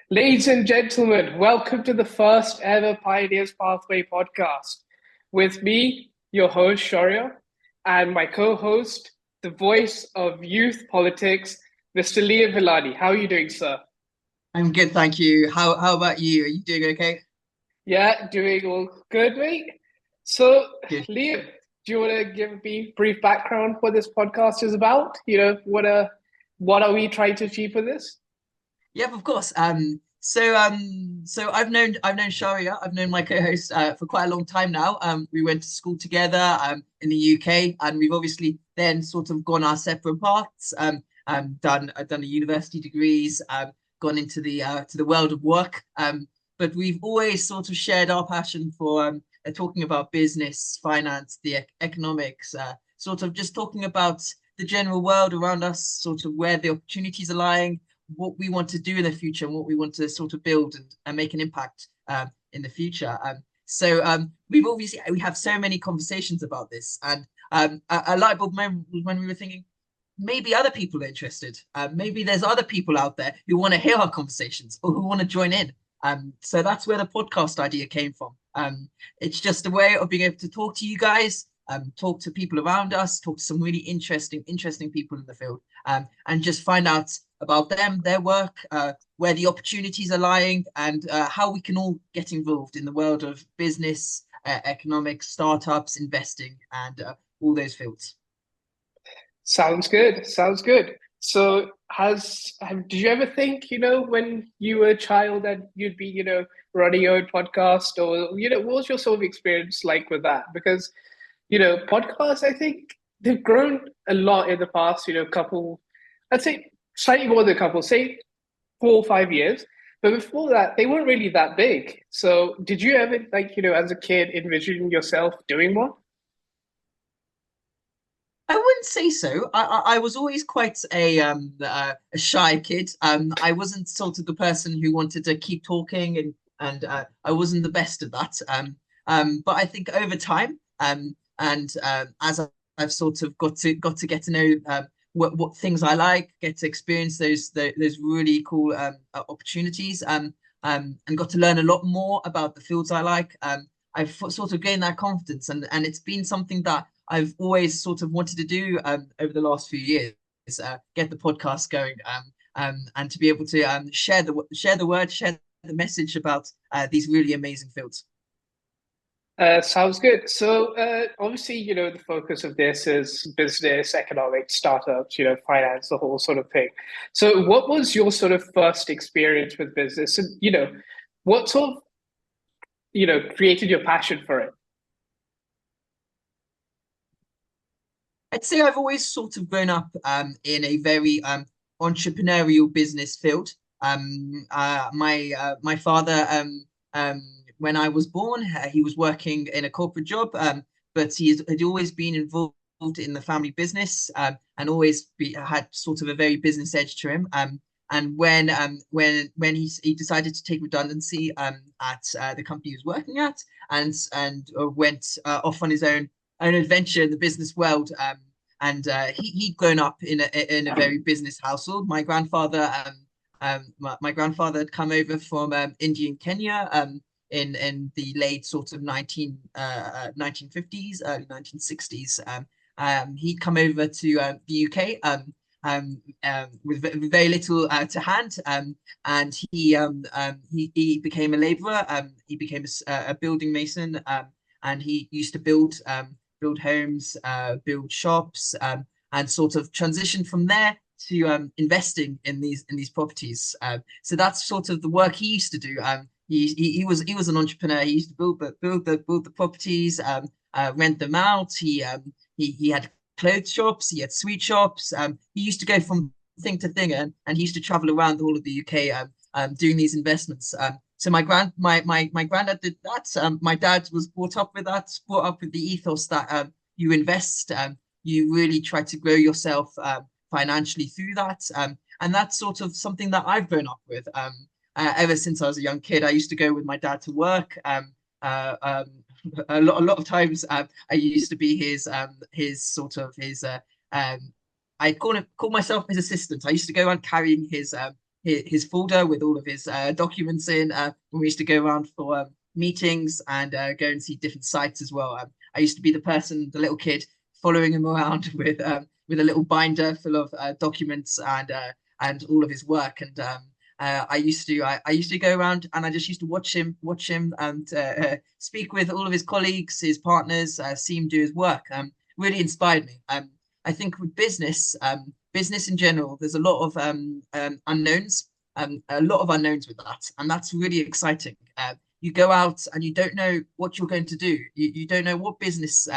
Ladies and gentlemen, welcome to the first ever Pioneers Pathway podcast. With me, your host, Shaurya, and my co host, the voice of youth politics, Mr. Liam Velani. How are you doing, sir? I'm good, thank you. How about you? Are you doing okay? Yeah, doing all good, mate. So, Good. Liam, do you want to give me brief background what this podcast is about? What are we trying to achieve with this? Yep, of course. So I've known Sharia, I've known my co-host for quite a long time now. We went to school together in the UK, and we've obviously then sort of gone our separate paths. Done a university degrees, gone into the to the world of work. But we've always sort of shared our passion for talking about business, finance, the economics, sort of just talking about the general world around us, sort of where the opportunities are lying, what we want to do in the future, and what we want to sort of build and make an impact in the future. We have so many conversations about this, and a light bulb moment was when we were thinking maybe other people are interested. Maybe there's other people out there who want to hear our conversations or who want to join in. So that's where the podcast idea came from. It's just a way of being able to talk to you guys, talk to people around us, talk to some really interesting people in the field, and just find out about them, their work, where the opportunities are lying, and how we can all get involved in the world of business, economics, startups, investing, and all those fields. Sounds good. Sounds good. So, did you ever think, when you were a child that you'd be, running your own podcast, or what was your sort of experience like with that? Because, podcasts, I think they've grown a lot in the past, I'd say slightly more than a couple, say 4 or 5 years. But before that, they weren't really that big. So, did you ever, like, as a kid, envision yourself doing one? I wouldn't say so. I was always quite a shy kid. I wasn't sort of the person who wanted to keep talking, and I wasn't the best at that. But I think over time, and as I've sort of got to get to know what things I like, get to experience those really cool opportunities, and got to learn a lot more about the fields I like. I've sort of gained that confidence, and it's been something that I've always sort of wanted to do over the last few years, get the podcast going, and to be able to share the word, share the message about these really amazing fields. Sounds good. So, obviously, the focus of this is business, economics, startups, finance, the whole sort of thing. So, what was your sort of first experience with business? And, what sort of, created your passion for it? I'd say I've always sort of grown up in a very entrepreneurial business field. My father, when I was born, he was working in a corporate job, but had always been involved in the family business, and had sort of a very business edge to him. And when he decided to take redundancy at the company he was working at, and went off on his own adventure in the business world. And he'd grown up in a very business household. My grandfather had come over from India and Kenya in the late sort of 1950s, early 1960s. He'd come over to the UK with very little to hand, and he became a labourer. He became a building mason, and he used to build homes, build shops, and sort of transition from there to investing in these properties. So that's sort of the work he used to do. He was an entrepreneur. He used to build the properties, rent them out. He had clothes shops. He had sweet shops. He used to go from thing to thing, and he used to travel around the whole of the UK, doing these investments. So my granddad did that. My dad was brought up with that, brought up with the ethos that you invest, you really try to grow yourself financially through that, and that's sort of something that I've grown up with. Ever since I was a young kid, I used to go with my dad to work. A lot of times, I used to be his sort of his I call myself his assistant. I used to go around carrying his folder with all of his documents in when we used to go around for meetings and go and see different sites as well. I used to be the person, the little kid, following him around with a little binder full of documents and all of his work. And I used to go around and I just used to watch him and speak with all of his colleagues, his partners, see him do his work. Really inspired me. I think with business in general, there's unknowns, a lot of unknowns with that, and that's really exciting. You go out and you don't know what you're going to do. You don't know what business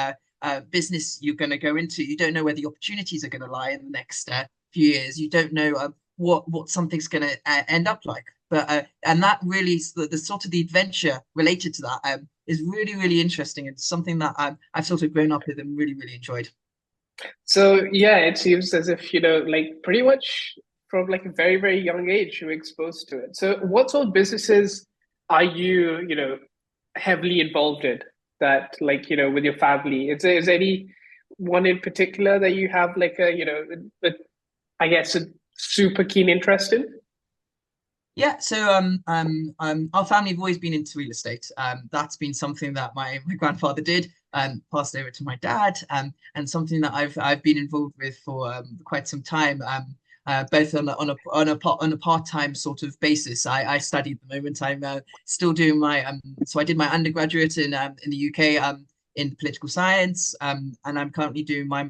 you're going to go into. You don't know where the opportunities are going to lie in the next few years. You don't know what something's going to end up like. But and that really is the sort of the adventure related to that is really interesting and something that I've sort of grown up with and really enjoyed. So yeah, it seems as if, like pretty much from like a very young age, you were exposed to it. So what sort of businesses are you, heavily involved in that like, with your family? Is there any one in particular that you have like I guess a super keen interest in? Yeah, so our family have always been into real estate. That's been something that my grandfather did and passed over to my dad, and something that I've been involved with for quite some time. Both on a part-time sort of basis. I study at the moment. I'm still doing my so I did my undergraduate in the UK in political science, and I'm currently doing my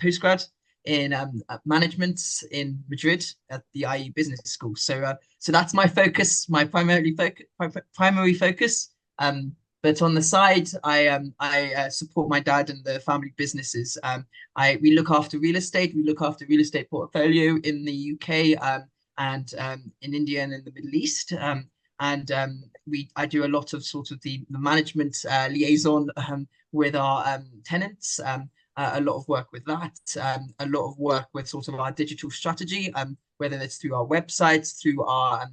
postgrad in management in Madrid at the IE Business School. So that's my focus, my primary focus. But on the side, I support my dad and the family businesses. We look after real estate. We look after real estate portfolio in the UK and in India and in the Middle East. And I do a lot of sort of the management liaison with our tenants. A lot of work with that, a lot of work with sort of our digital strategy, whether it's through our websites, through our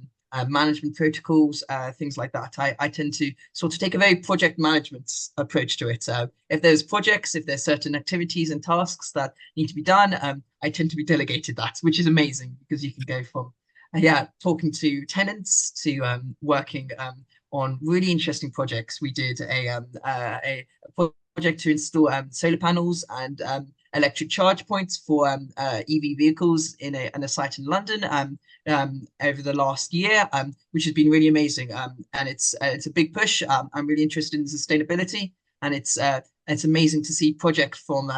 management protocols, things like that. I tend to sort of take a very project management approach to it. If there's projects, if there's certain activities and tasks that need to be done, I tend to be delegated that, which is amazing because you can go from talking to tenants to working on really interesting projects. We did a project to install solar panels and electric charge points for EV vehicles in a site in London over the last year, which has been really amazing. And it's a big push. I'm really interested in sustainability, and it's amazing to see project from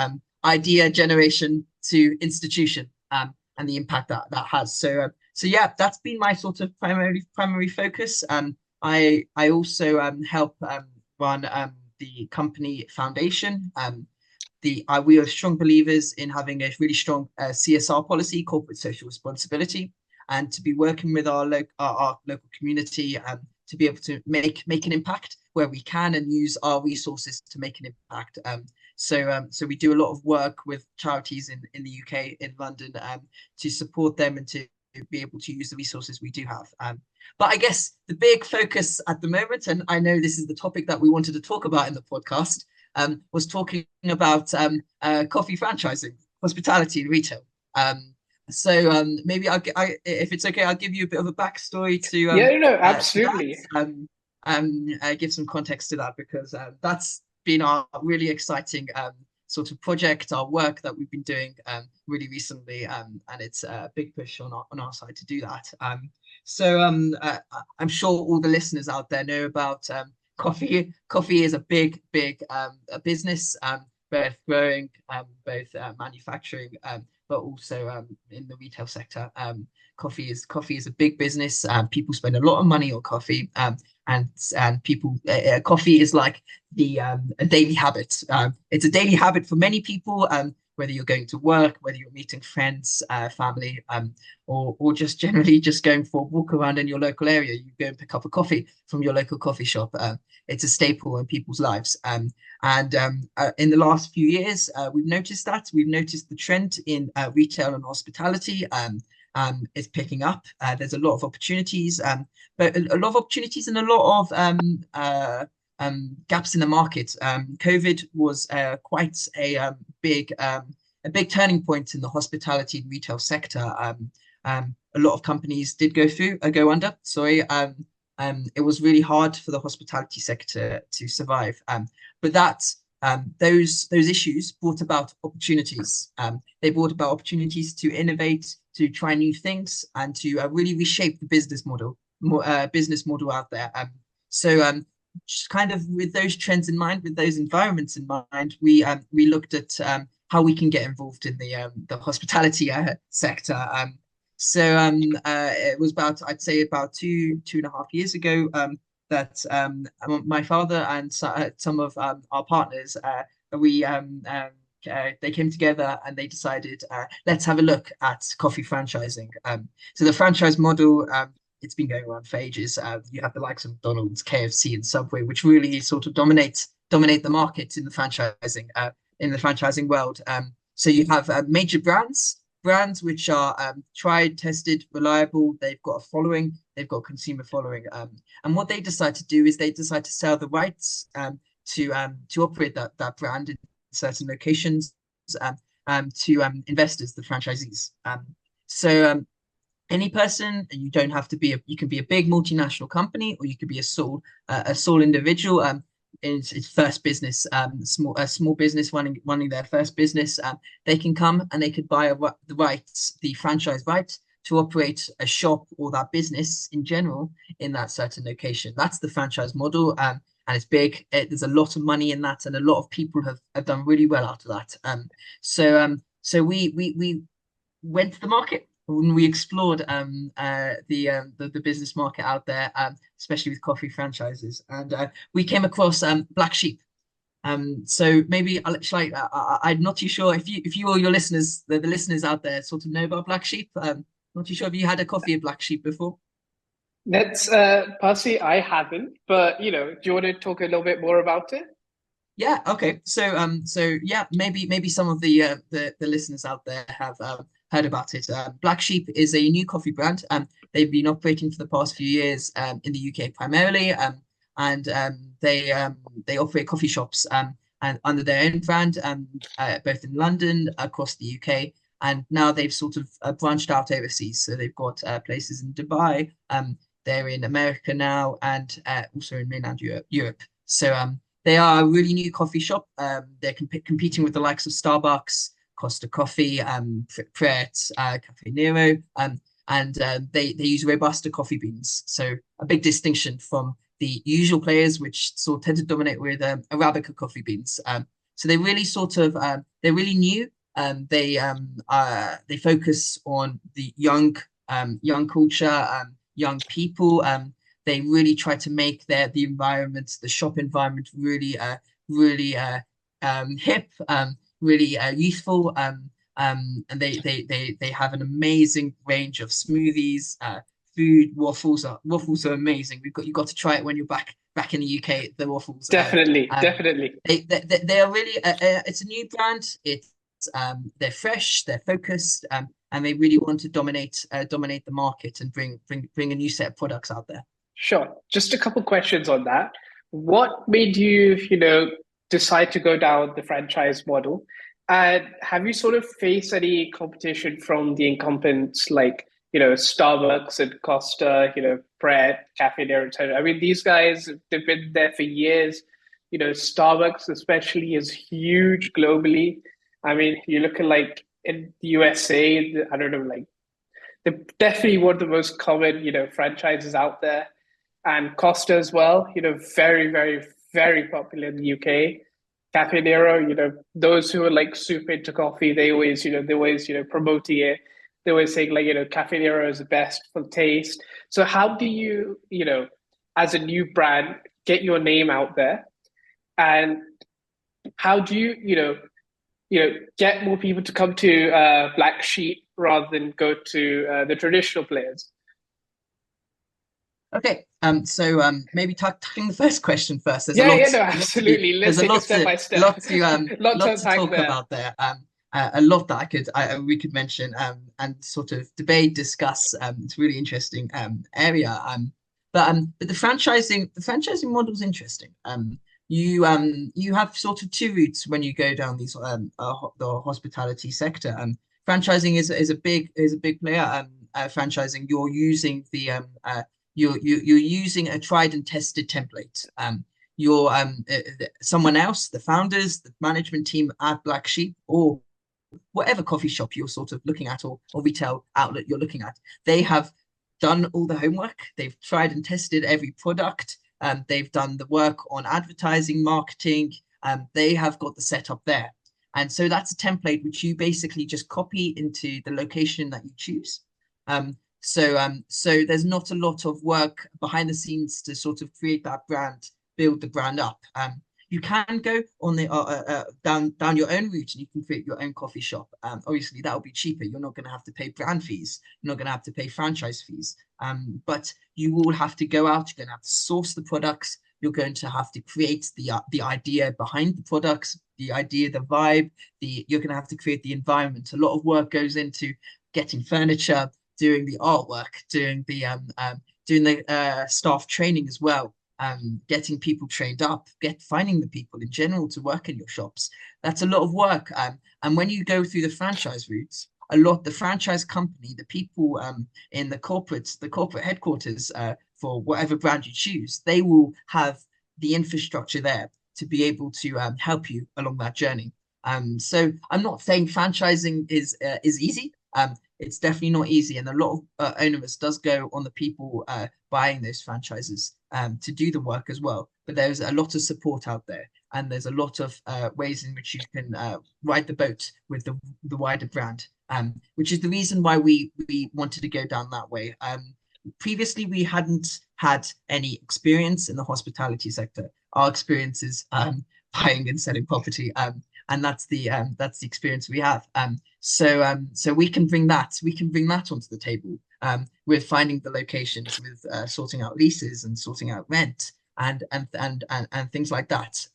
idea generation to institution and the impact that that has. So yeah, that's been my sort of primary focus. I also help run the company foundation. We are strong believers in having a really strong CSR policy, corporate social responsibility, and to be working with our local community to be able to make an impact where we can and use our resources to make an impact. So we do a lot of work with charities in the UK, in London, to support them and to be able to use the resources we do have. But I guess the big focus at the moment, and I know this is the topic that we wanted to talk about in the podcast, was talking about coffee franchising, hospitality, and retail. Maybe if it's okay, I'll give you a bit of a backstory Yeah, no, to that. absolutely. Give some context to that because that's been our really exciting sort of project, our work that we've been doing really recently, and it's a big push on our side to do that. I'm sure all the listeners out there know about coffee. Coffee is a big a business, both growing, both manufacturing, but also in the retail sector. Coffee is a big business. People spend a lot of money on coffee, and people coffee is like a daily habit. It's a daily habit for many people. Whether you're going to work, whether you're meeting friends, family, or just generally just going for a walk around in your local area, you go and pick up a coffee from your local coffee shop. It's a staple in people's lives. And in the last few years, we've noticed that. We've noticed the trend in retail and hospitality is picking up. There's a lot of opportunities, but a lot of opportunities and a lot of gaps in the market. COVID was quite a big turning point in the hospitality and retail sector. A lot of companies did go under. Sorry. It was really hard for the hospitality sector to survive. But those issues brought about opportunities. They brought about opportunities to innovate, to try new things, and to really reshape the business model out there. Just kind of with those trends in mind, with those environments in mind, we looked at how we can get involved in the hospitality sector. It was about, I'd say, about 2.5 years ago that my father and some of our partners we they came together and they decided let's have a look at coffee franchising. So the franchise model. It's been going around for ages. You have the likes of McDonald's, KFC, and Subway, which really sort of dominate the market in the franchising world. So you have major brands which are tried, tested, reliable. They've got a following, they've got a consumer following. And what they decide to do is they decide to sell the rights to operate that brand in certain locations to investors, the franchisees. So any person, and you don't have to be you can be a big multinational company, or you could be a sole individual. It's first business, a small business running their first business. They can come and they could buy the franchise right to operate a shop or that business in general in that certain location. That's the franchise model, and it's big. There's a lot of money in that, and a lot of people have done really well out of that. So we went to the market when we explored the business market out there, especially with coffee franchises, and we came across Black Sheep. So maybe I'm not too sure if you or your listeners, the listeners out there, sort of know about Black Sheep. Not too sure if you had a coffee of Black Sheep before. That's personally, I haven't, but do you want to talk a little bit more about it? Yeah, okay. So yeah, maybe some of the listeners out there have heard about it. Black Sheep is a new coffee brand. They've been operating for the past few years in the UK primarily, and they operate coffee shops and under their own brand, both in London, across the UK, and now they've sort of branched out overseas. So they've got places in Dubai, they're in America now, and also in mainland Europe. So they are a really new coffee shop. They're competing with the likes of Starbucks, Costa Coffee, Pret, Cafe Nero, and they use Robusta coffee beans. So a big distinction from the usual players, which sort of tend to dominate with Arabica coffee beans. So they really they're really new. They focus on the young culture, young people. They really try to make the environment, the shop environment, really hip, really youthful. And they have an amazing range of smoothies, food, waffles are amazing. You've got to try it when you're back in the UK. The waffles, Definitely. They are really it's a new brand. They're fresh, they're focused, and they really want to dominate the market and bring a new set of products out there. Sure. Just a couple questions on that. What made you, decide to go down the franchise model? And have you sort of faced any competition from the incumbents like, Starbucks and Costa, Pret, Cafe Nero, etc.? I mean, these guys, they've been there for years. Starbucks especially is huge globally. I mean, you look at like in the USA, I don't know, like they're definitely one of the most common, franchises out there. And Costa as well, very, very, very popular in the UK. Cafe Nero, those who are like super into coffee, they always promoting it. They always saying like, Cafe Nero is the best for taste. So how do you, as a new brand, get your name out there? And how do you, get more people to come to Black Sheep rather than go to the traditional players? Okay, maybe tackling the first question first. There's Yeah, no, a lot to be, absolutely. Let's there's a take it step by step. lot to Lot to lot to unpack talk there. about there. A lot that we could mention and sort of debate, discuss. It's a really interesting area. But the franchising model is interesting. You have sort of two routes when you go down the hospitality sector. Franchising is a big player. franchising, you're using the you're using a tried and tested template. You're someone else, the founders, the management team at Black Sheep, or whatever coffee shop you're sort of looking at, or retail outlet you're looking at, they have done all the homework. They've tried and tested every product. They've done the work on advertising, marketing. They have got the setup there. And so that's a template which you basically just copy into the location that you choose. So there's not a lot of work behind the scenes to sort of create that brand, build the brand up. You can go on the down your own route and you can create your own coffee shop. Obviously, that will be cheaper. You're not going to have to pay brand fees. You're not going to have to pay franchise fees. But you will have to go out. You're going to have to source the products. You're going to have to create the idea behind the products, the idea, the vibe. You're going to have to create the environment. A lot of work goes into getting furniture, doing the artwork, doing the staff training as well. Getting people trained up, finding the people in general to work in your shops. That's a lot of work. And when you go through the franchise routes, the franchise company, the people in the corporate headquarters for whatever brand you choose, they will have the infrastructure there to be able to help you along that journey. So I'm not saying franchising is easy. It's definitely not easy, and a lot of onus does go on the people buying those franchises to do the work as well. But there's a lot of support out there, and there's a lot of ways in which you can ride the boat with the wider brand, which is the reason why we wanted to go down that way. Previously, we hadn't had any experience in the hospitality sector. Our experience is buying and selling property, and that's the experience we have. So we can bring that onto the table with finding the locations, with sorting out leases and sorting out rent and things like that.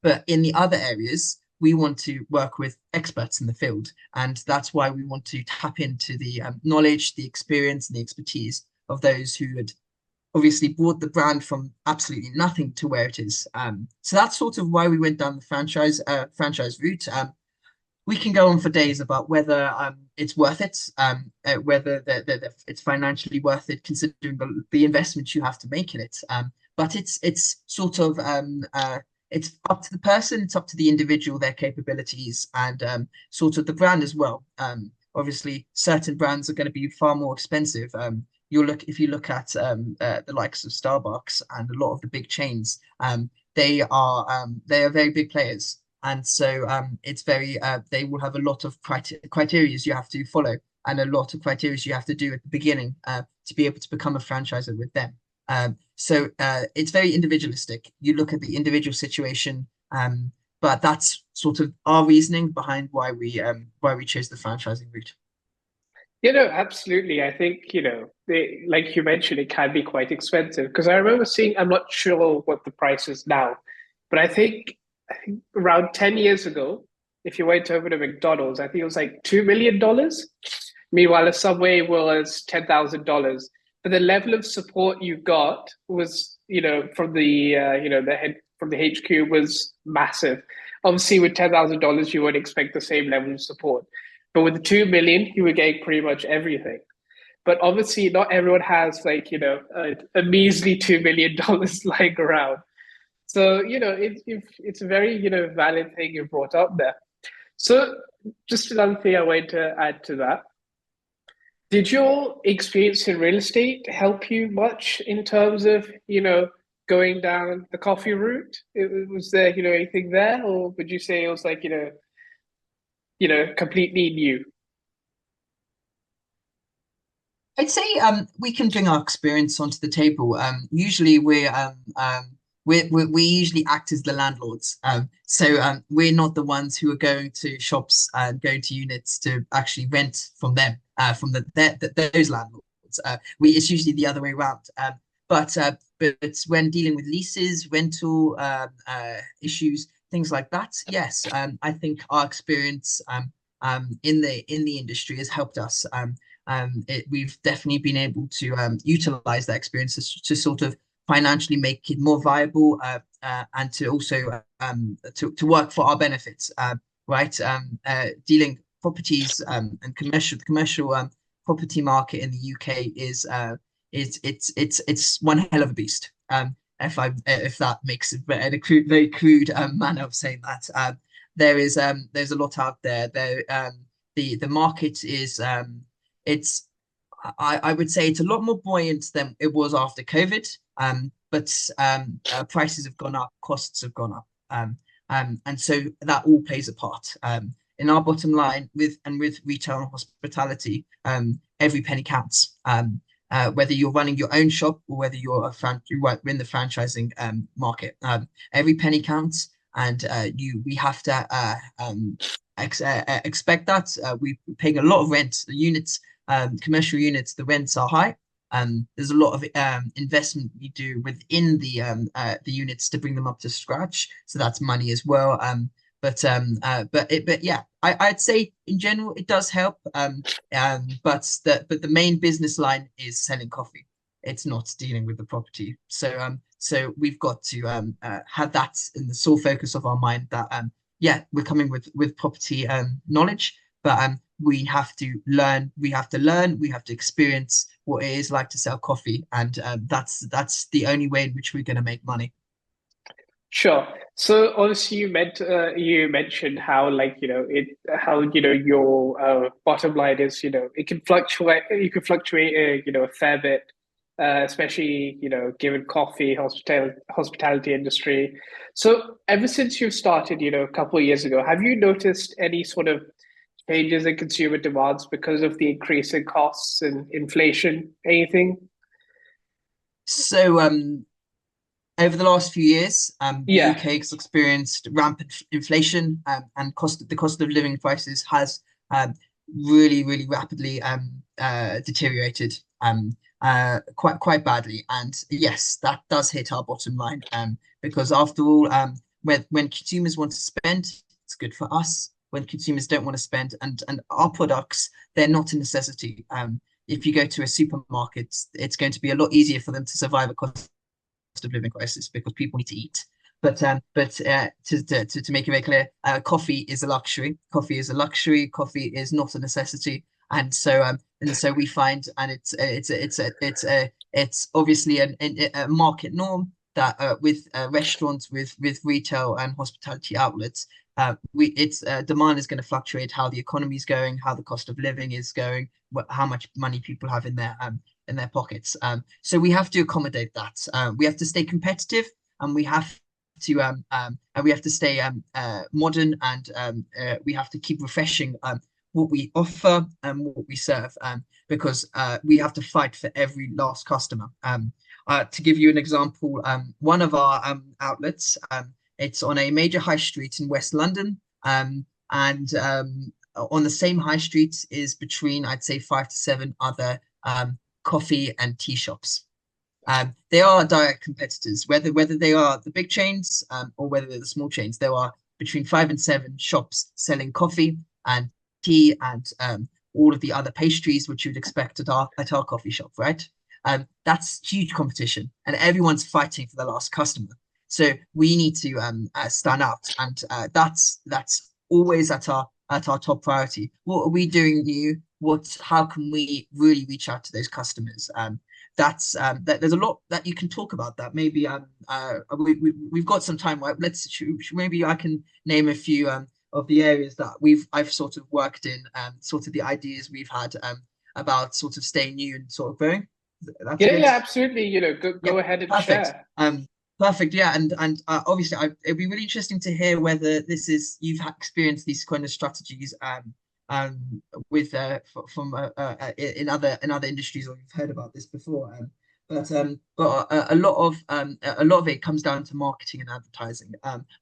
But in the other areas, we want to work with experts in the field, and that's why we want to tap into the knowledge, the experience, and the expertise of those who had obviously brought the brand from absolutely nothing to where it is. So that's sort of why we went down the franchise route. We can go on for days about whether it's worth it, whether it's financially worth it, considering the investment you have to make in it. But it's sort of it's up to the person, it's up to the individual, their capabilities, and sort of the brand as well. Obviously, certain brands are going to be far more expensive. If you look at the likes of Starbucks and a lot of the big chains, they are very big players. And so it's they will have a lot of criteria you have to follow, and a lot of criteria you have to do at the beginning to be able to become a franchisor with them. So it's very individualistic. You look at the individual situation, but that's sort of our reasoning behind why we chose the franchising route. Absolutely. I think, like you mentioned, it can be quite expensive because I remember seeing, I'm not sure what the price is now, but I think around 10 years ago, if you went over to McDonald's, I think it was like $2 million. Meanwhile, a Subway was $10,000. But the level of support you got was, from the head from the HQ was massive. Obviously, with $10,000, you would expect the same level of support. But with the 2 million, you were getting pretty much everything. But obviously, not everyone has a measly $2 million lying around. So, it's a very, valid thing you brought up there. So just another thing I wanted to add to that. Did your experience in real estate help you much in terms of, going down the coffee route? Was there, anything there, or would you say it was like, completely new? I'd say we can bring our experience onto the table. Usually we usually act as the landlords. So we're not the ones who are going to shops and going to units to actually rent from them, from those landlords. It's usually the other way around. But when dealing with leases, rental issues, things like that, yes, I think our experience in the industry has helped us. We've definitely been able to utilize that experience to sort of financially make it more viable and to also to work for our benefits, right? Dealing properties and commercial property market in the UK it's one hell of a beast. If that makes it a crude, very crude manner of saying that. There's a lot out there. The market is it's I would say it's a lot more buoyant than it was after COVID. But prices have gone up, costs have gone up. And so that all plays a part. In our bottom line with retail and hospitality, every penny counts. Whether you're running your own shop or whether you're you're in the franchising market, every penny counts, and we have to expect that. We're paying a lot of rent. The units, commercial units, the rents are high. There's a lot of investment we do within the units to bring them up to scratch, so that's money as well. But yeah, I'd say in general it does help. But the main business line is selling coffee. It's not dealing with the property. So we've got to have that in the sole focus of our mind that yeah, we're coming with property knowledge, but we have to learn, we have to experience what it is like to sell coffee, and that's the only way in which we're going to make money. Sure. So obviously you mentioned how like how your bottom line is it can fluctuate, a fair bit, especially given coffee hospitality industry. So ever since you've started a couple of years ago, have you noticed any sort of changes in consumer demands because of the increase in costs and inflation? Anything? So over the last few years, the Yeah. UK has experienced rampant inflation, and the cost of living prices has really rapidly deteriorated quite badly. And yes, that does hit our bottom line, because after all, when consumers want to spend, it's good for us. When consumers don't want to spend, and our products, they're not a necessity. If you go to a supermarket, it's going to be a lot easier for them to survive a cost of living crisis because people need to eat. To make it very clear, coffee is a luxury. Coffee is a luxury. Coffee is not a necessity. And so we find, and it's obviously a market norm that with restaurants, with retail and hospitality outlets, its demand is going to fluctuate, how the economy is going, how the cost of living is going, how much money people have in their pockets. So we have to accommodate that. We have to stay competitive, and we have to stay modern, and we have to keep refreshing what we offer and what we serve, because we have to fight for every last customer. To give you an example, one of our outlets, it's on a major high street in West London, and on the same high street is between, I'd say, 5 to 7 other coffee and tea shops. They are direct competitors, whether they are the big chains or whether they're the small chains. There are between 5 and 7 shops selling coffee and tea and all of the other pastries which you'd expect at our coffee shop, right? That's huge competition, and everyone's fighting for the last customer. So we need to stand out, and that's always at our top priority. What are we doing new? How can we really reach out to those customers? There's a lot that you can talk about that. Maybe we've got some time, right? Maybe I can name a few of the areas that I've sort of worked in, sort of the ideas we've had about sort of staying new and sort of growing. That's Yeah, good. yeah, absolutely. Yeah, Go ahead and perfect. share. Perfect. Yeah, and obviously, it'd be really interesting to hear whether you've experienced these kind of strategies with from in other industries, or you've heard about this before. But a lot of it comes down to marketing and advertising.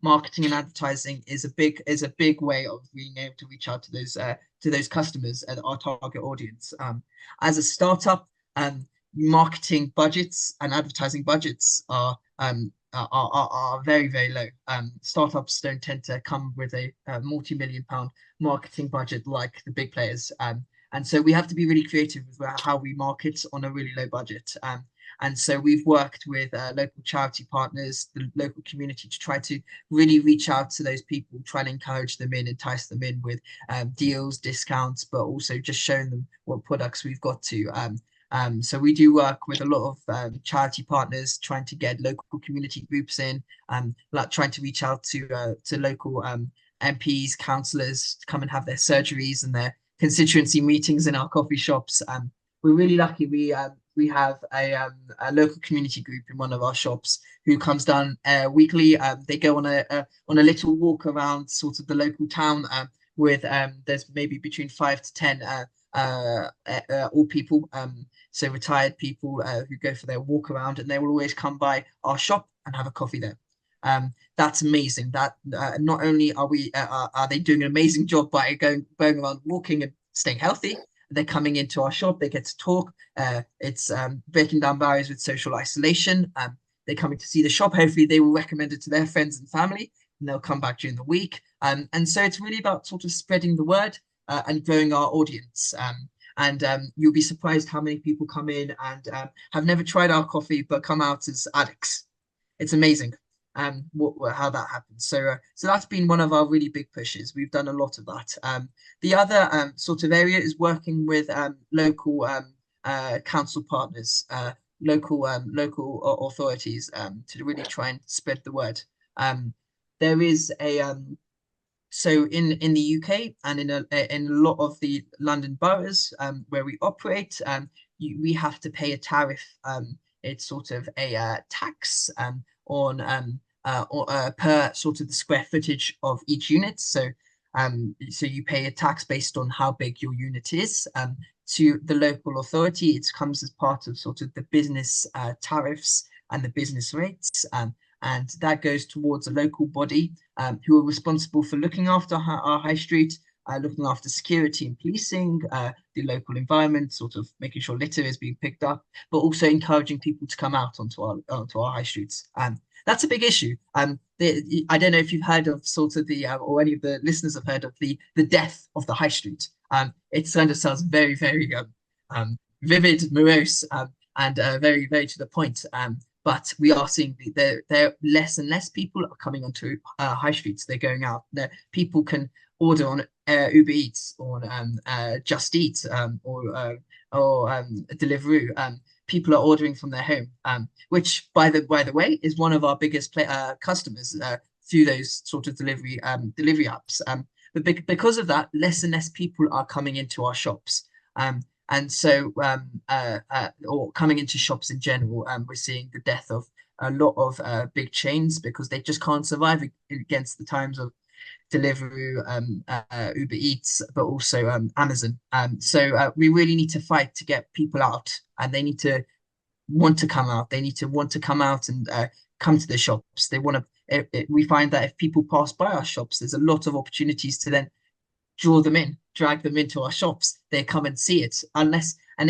Marketing and advertising is a big way of being able to reach out to those customers and our target audience. As a startup, marketing budgets and advertising budgets are very low. Startups don't tend to come with a multi-million-pound marketing budget like the big players. And so we have to be really creative with how we market on a really low budget. And so we've worked with local charity partners, the local community, to try to really reach out to those people, try and encourage them in, entice them in with deals, discounts, but also just showing them what products we've got to. So we do work with a lot of charity partners, trying to get local community groups in, like trying to reach out to local MPs, councillors to come and have their surgeries and their constituency meetings in our coffee shops. We're really lucky. We have a local community group in one of our shops who comes down weekly. They go on a little walk around sort of the local town with there's maybe between 5 to 10 all people, so retired people who go for their walk around, and they will always come by our shop and have a coffee there. That's amazing. That not only are they doing an amazing job by going around walking and staying healthy, they're coming into our shop. They get to talk. It's breaking down barriers with social isolation. They're coming to see the shop. Hopefully, they will recommend it to their friends and family, and they'll come back during the week. And so it's really about sort of spreading the word and growing our audience. And you'll be surprised how many people come in and have never tried our coffee but come out as addicts. It's amazing how that happens. So that's been one of our really big pushes. We've done a lot of that. The other sort of area is working with local council partners, local authorities to really try and spread the word. There is a so in the UK and in a lot of the London boroughs where we operate, we have to pay a tariff. It's sort of a tax on per sort of the square footage of each unit. So you pay a tax based on how big your unit is. To the local authority, it comes as part of sort of the business tariffs and the business rates. And that goes towards a local body who are responsible for looking after our high street, looking after security and policing, the local environment, sort of making sure litter is being picked up, but also encouraging people to come out onto our high streets. That's a big issue. I don't know if you've heard of sort of or any of the listeners have heard of the death of the high street. It kind of sounds very, very vivid, morose, and very, very to the point. But we are seeing there less and less people are coming onto high streets. They're going out. People can order on Uber Eats or Just Eat or Deliveroo. People are ordering from their home, which by the way is one of our biggest customers through those sort of delivery apps. But because of that, less and less people are coming into our shops. And so, or coming into shops in general, we're seeing the death of a lot of big chains because they just can't survive against the times of Deliveroo, Uber Eats, but also Amazon. So we really need to fight to get people out, and they need to want to come out. They need to want to come out and come to the shops. They want to. We find that if people pass by our shops, there's a lot of opportunities to then draw them in, drag them into our shops. They come and see it, and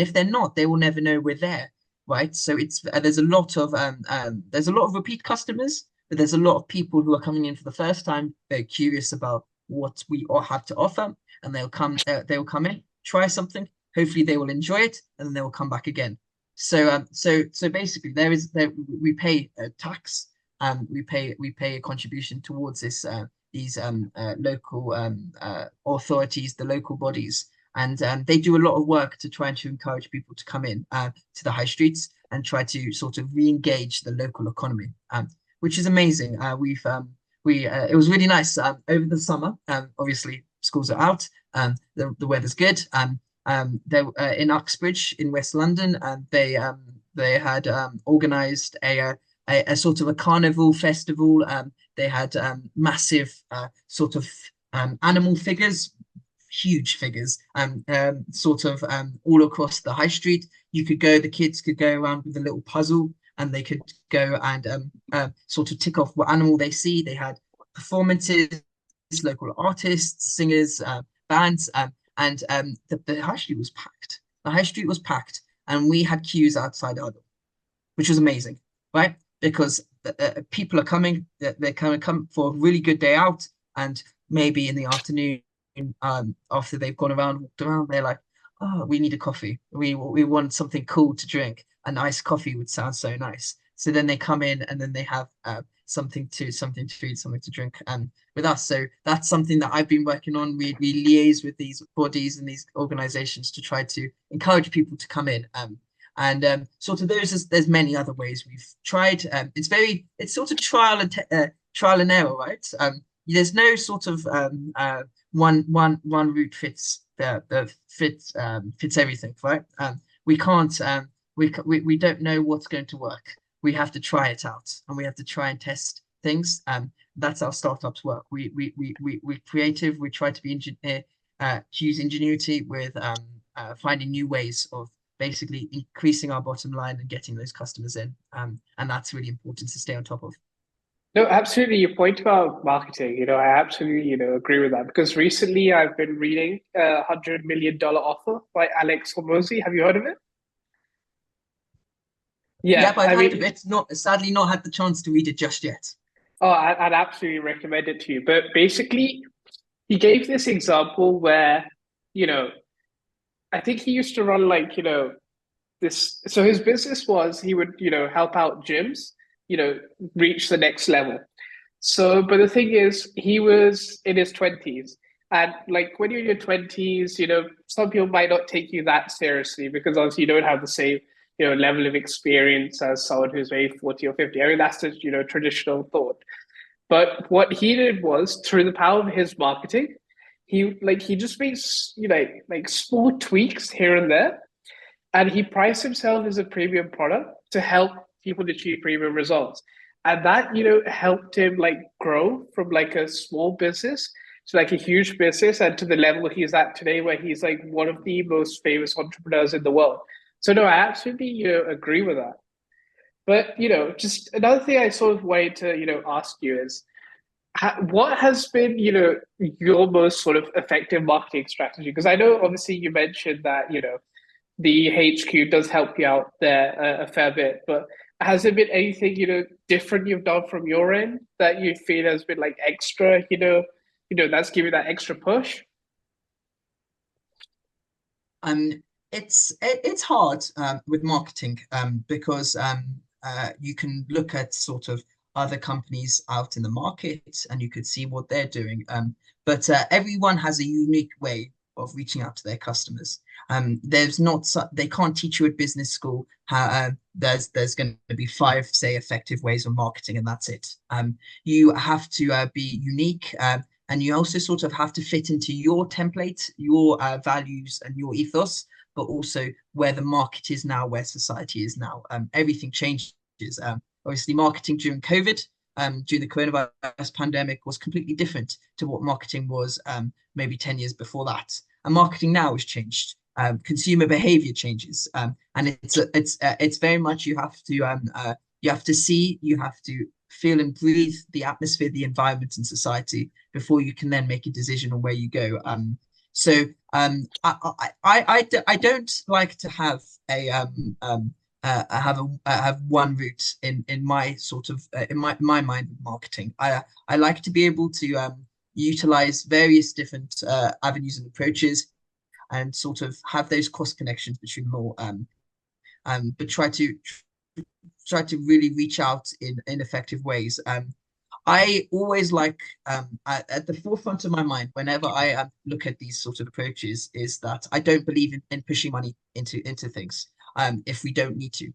if they're not, they will never know we're there, right? So there's a lot of repeat customers, but there's a lot of people who are coming in for the first time. They're curious about what we all have to offer, and they'll come in, try something. Hopefully, they will enjoy it, and then they will come back again. So basically, we pay a tax, we pay a contribution towards these local authorities, the local bodies, and they do a lot of work to try to encourage people to come in to the high streets and try to sort of re-engage the local economy, which is amazing. It was really nice over the summer. Obviously, schools are out. The weather's good. They in Uxbridge in West London, and they had organised a sort of a carnival festival. They had massive sort of animal figures, huge figures, sort of all across the high street. The kids could go around with a little puzzle, and they could go and sort of tick off what animal they see. They had performances, local artists, singers, bands, and the high street was packed. The high street was packed, and we had queues outside our door, which was amazing, right? Because people are coming, they're kind of come for a really good day out, and maybe in the afternoon, after they've walked around, they're like, "Oh, we need a coffee. We want something cool to drink," an iced coffee would sound so nice. So then they come in and then they have something to eat, something to drink, with us. So that's something that I've been working on. We liaise with these bodies and these organizations to try to encourage people to come in. And sort of there's many other ways we've tried. It's sort of trial and error, right? There's no sort of one route fits everything, right? We can't we don't know what's going to work. We have to try it out and we have to try and test things. That's how startups work. We're creative. We try to to use ingenuity with finding new ways of basically increasing our bottom line and getting those customers in. And that's really important to stay on top of. No, absolutely. Your point about marketing, I absolutely, agree with that because recently I've been reading $100 million offer by Alex Hormozy. Have you heard of it? Yeah, Yep, I've I heard of mean, it. Not sadly not had the chance to read it just yet. oh, I'd absolutely recommend it to you. But basically, he gave this example where, you know, I think he used to run like, this. So his business was he would, help out gyms, reach the next level. So, but the thing is, he was in his 20s. And like when you're in your 20s, some people might not take you that seriously because obviously you don't have the same, level of experience as someone who's maybe 40 or 50. I mean, that's the, traditional thought. But what he did was through the power of his marketing, he just makes like small tweaks here and there, and he priced himself as a premium product to help people achieve premium results. And that helped him like grow from like a small business to like a huge business and to the level he's at today, where he's like one of the most famous entrepreneurs in the world. So no, I absolutely agree with that. But just another thing I sort of wanted to ask you is what has been your most sort of effective marketing strategy? Because I know obviously you mentioned that the HQ does help you out there a fair bit, but has there been anything different you've done from your end that you feel has been like extra, that's giving that extra push? Um, it's hard with marketing because you can look at sort of other companies out in the market and you could see what they're doing. But everyone has a unique way of reaching out to their customers. There's not they can't teach you at business school how there's going to be five, say, effective ways of marketing and that's it. You have to be unique. And you also sort of have to fit into your template, your values, and your ethos, but also where the market is now, where society is now. Everything changes. Obviously, marketing during COVID, during the coronavirus pandemic, was completely different to what marketing was maybe 10 years before that. And marketing now has changed. Consumer behavior changes, and it's very much you have to see, you have to feel and breathe the atmosphere, the environment, and society before you can then make a decision on where you go. So I don't like to have have one route in my sort of in my mind with marketing. I like to be able to utilize various different avenues and approaches and sort of have those cross connections between them all. But try to really reach out in effective ways. I always like at the forefront of my mind whenever I look at these sort of approaches is that I don't believe in pushing money into things if we don't need to.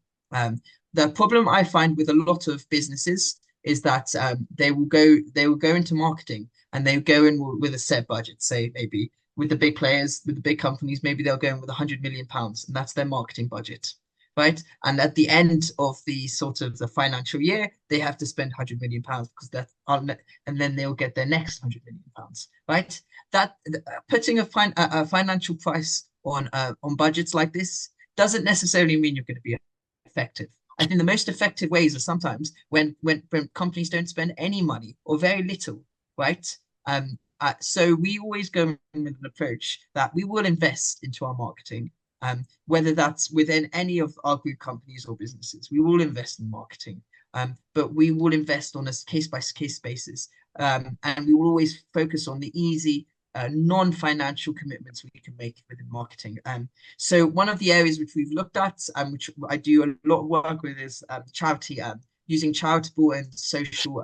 The problem I find with a lot of businesses is that they will go into marketing and they go in with a set budget, say maybe with the big players, with the big companies, maybe they'll go in with £100 million, and that's their marketing budget, right? And at the end of the sort of the financial year, they have to spend £100 million because and then they'll get their next £100 million, right? That putting a financial price on budgets like this doesn't necessarily mean you're going to be effective. I think the most effective ways are sometimes when companies don't spend any money or very little, right? So we always go with an approach that we will invest into our marketing, whether that's within any of our group companies or businesses. We will invest in marketing, but we will invest on a case by case basis, and we will always focus on the easy non-financial commitments we can make within marketing. So one of the areas which we've looked at, which I do a lot of work with, is charity, using charitable and social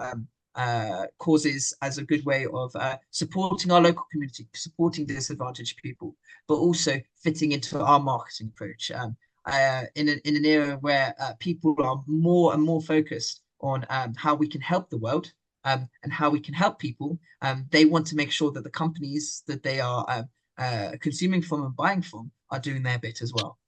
causes as a good way of supporting our local community, supporting disadvantaged people, but also fitting into our marketing approach. In an era where people are more and more focused on how we can help the world, and how we can help people, they want to make sure that the companies that they are consuming from and buying from are doing their bit as well.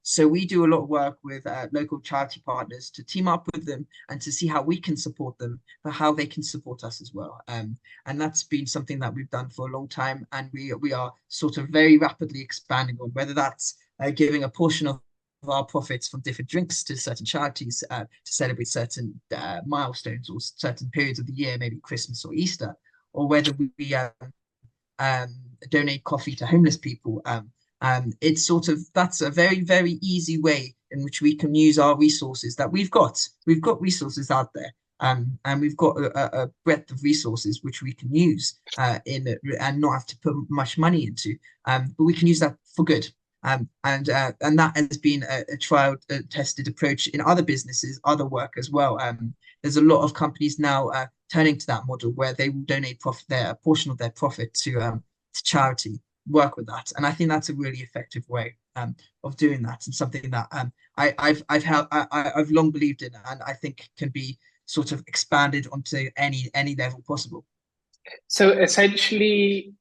So we do a lot of work with local charity partners to team up with them and to see how we can support them, but how they can support us as well. And that's been something that we've done for a long time, and we are sort of very rapidly expanding on, whether that's giving a portion of our profits from different drinks to certain charities to celebrate certain milestones or certain periods of the year, maybe Christmas or Easter, or whether we um, donate coffee to homeless people. It's sort of that's a very, very easy way in which we can use our resources that we've got. We've got resources out there, and we've got a breadth of resources which we can use and not have to put much money into. But we can use that for good. And that has been a trial tested approach in other businesses, other work as well. There's a lot of companies now turning to that model where they will donate a portion of their profit to charity, work with that, and I think that's a really effective way of doing that, and something that I've long believed in, and I think can be sort of expanded onto any level possible. So essentially,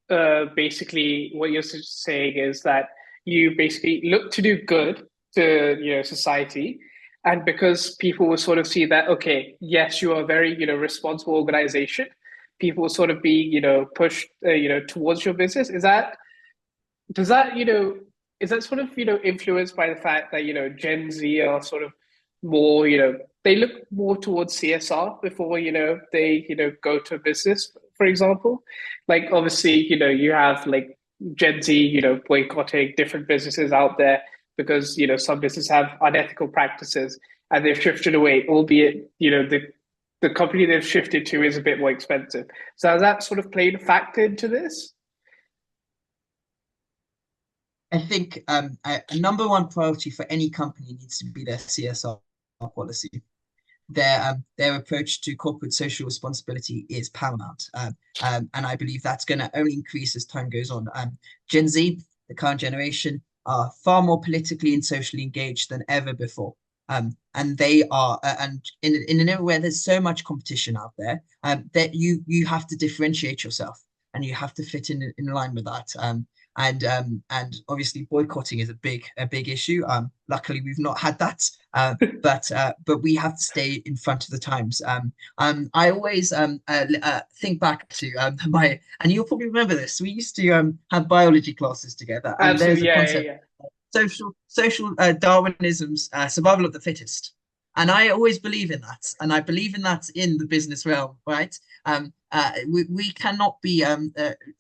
basically, what you're saying is that you basically look to do good to society, and because people will sort of see that, okay, yes, you are a very responsible organization, people will sort of be pushed towards your business. Does that is that sort of influenced by the fact that Gen Z are sort of more they look more towards CSR before they go to business, for example. Like obviously you have like Gen Z boycotting different businesses out there because some businesses have unethical practices and they've shifted away, albeit the company they've shifted to is a bit more expensive. So has that sort of played a factor into this? I think a number one priority for any company needs to be their CSR policy. Their approach to corporate social responsibility is paramount, and I believe that's going to only increase as time goes on. Gen Z, the current generation, are far more politically and socially engaged than ever before. And they are, and in an era where there's so much competition out there, that you have to differentiate yourself and you have to fit in line with that. And obviously boycotting is a big issue. Luckily, we've not had that, but we have to stay in front of the times. I always think back to my, and you'll probably remember this. We used to have biology classes together, and there's Absolutely, a yeah, yeah, concept yeah. social Darwinism's survival of the fittest. And I always believe in that, and I believe in that in the business realm, right? We cannot be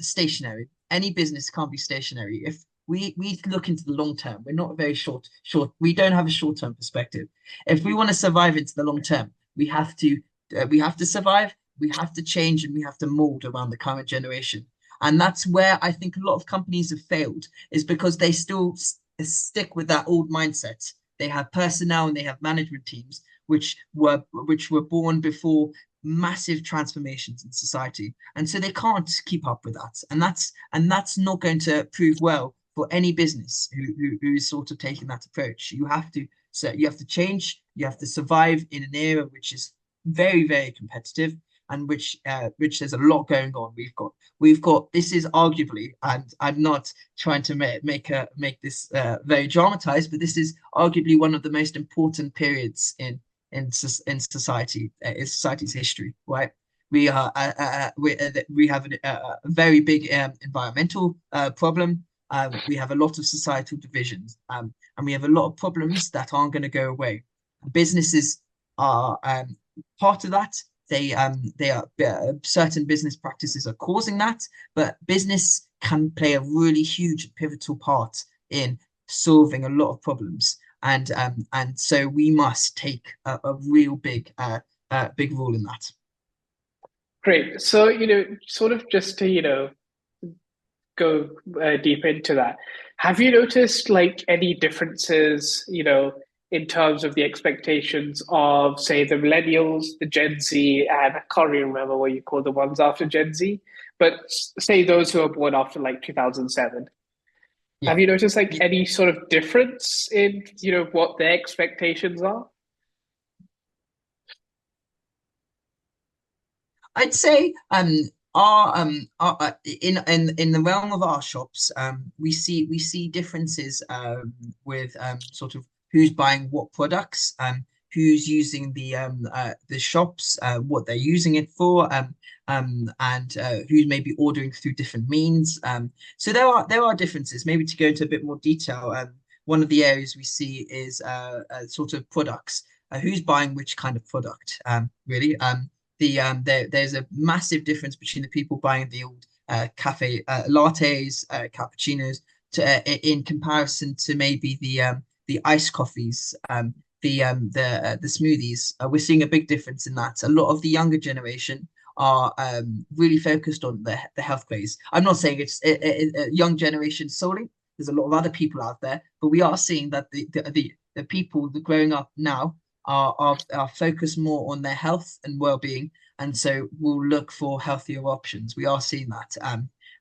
stationary. Any business can't be stationary. If we look into the long term, we're not very short. We don't have a short term perspective. If we want to survive into the long term, we have to survive. We have to change, and we have to mold around the current generation. And that's where I think a lot of companies have failed, is because they still stick with that old mindset. They have personnel and they have management teams which were born before massive transformations in society, and so they can't keep up with that. And that's not going to prove well for any business who is sort of taking that approach. You have to change. You have to survive in an era which is very, very competitive, and which there's a lot going on. We've got this is arguably, and I'm not trying to make this very dramatized, but this is arguably one of the most important periods in society, in society's history, right? We have a very big environmental problem. We have a lot of societal divisions, and we have a lot of problems that aren't going to go away. Businesses are part of that. They are certain business practices are causing that, but business can play a really huge pivotal part in solving a lot of problems, and so we must take a real big role in that. Great. So, sort of just to, go deep into that, have you noticed like any differences, in terms of the expectations of, say, the millennials, the Gen Z, and I can't really remember what you call the ones after Gen Z, but say those who are born after like 2007. Yeah. Have you noticed like any sort of difference in, what their expectations are? I'd say our in the realm of our shops, we see differences with sort of who's buying what products, who's using the shops, what they're using it for, and who's maybe ordering through different means. So there are differences. Maybe to go into a bit more detail, one of the areas we see is sort of products. Who's buying which kind of product, really? There's a massive difference between the people buying the old cafe lattes, cappuccinos, in comparison to maybe the iced coffees, the smoothies. We're seeing a big difference in that. A lot of the younger generation are really focused on the health craze. I'm not saying it's a young generation solely. There's a lot of other people out there, but we are seeing that the people that growing up now are focused more on their health and well-being, and so we'll look for healthier options. We are seeing that,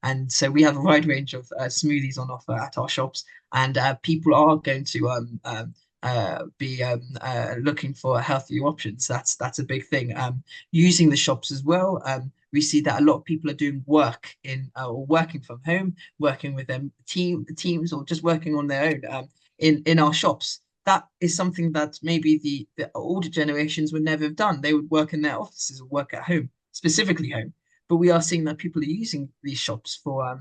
and so we have a wide range of smoothies on offer at our shops, and people are going to be looking for healthier options. That's a big thing. Using the shops as well. We see that a lot of people are doing work in or working from home, working with them teams, or just working on their own in our shops. That is something that maybe the older generations would never have done. They would work in their offices or work at home, specifically home. But we are seeing that people are using these shops for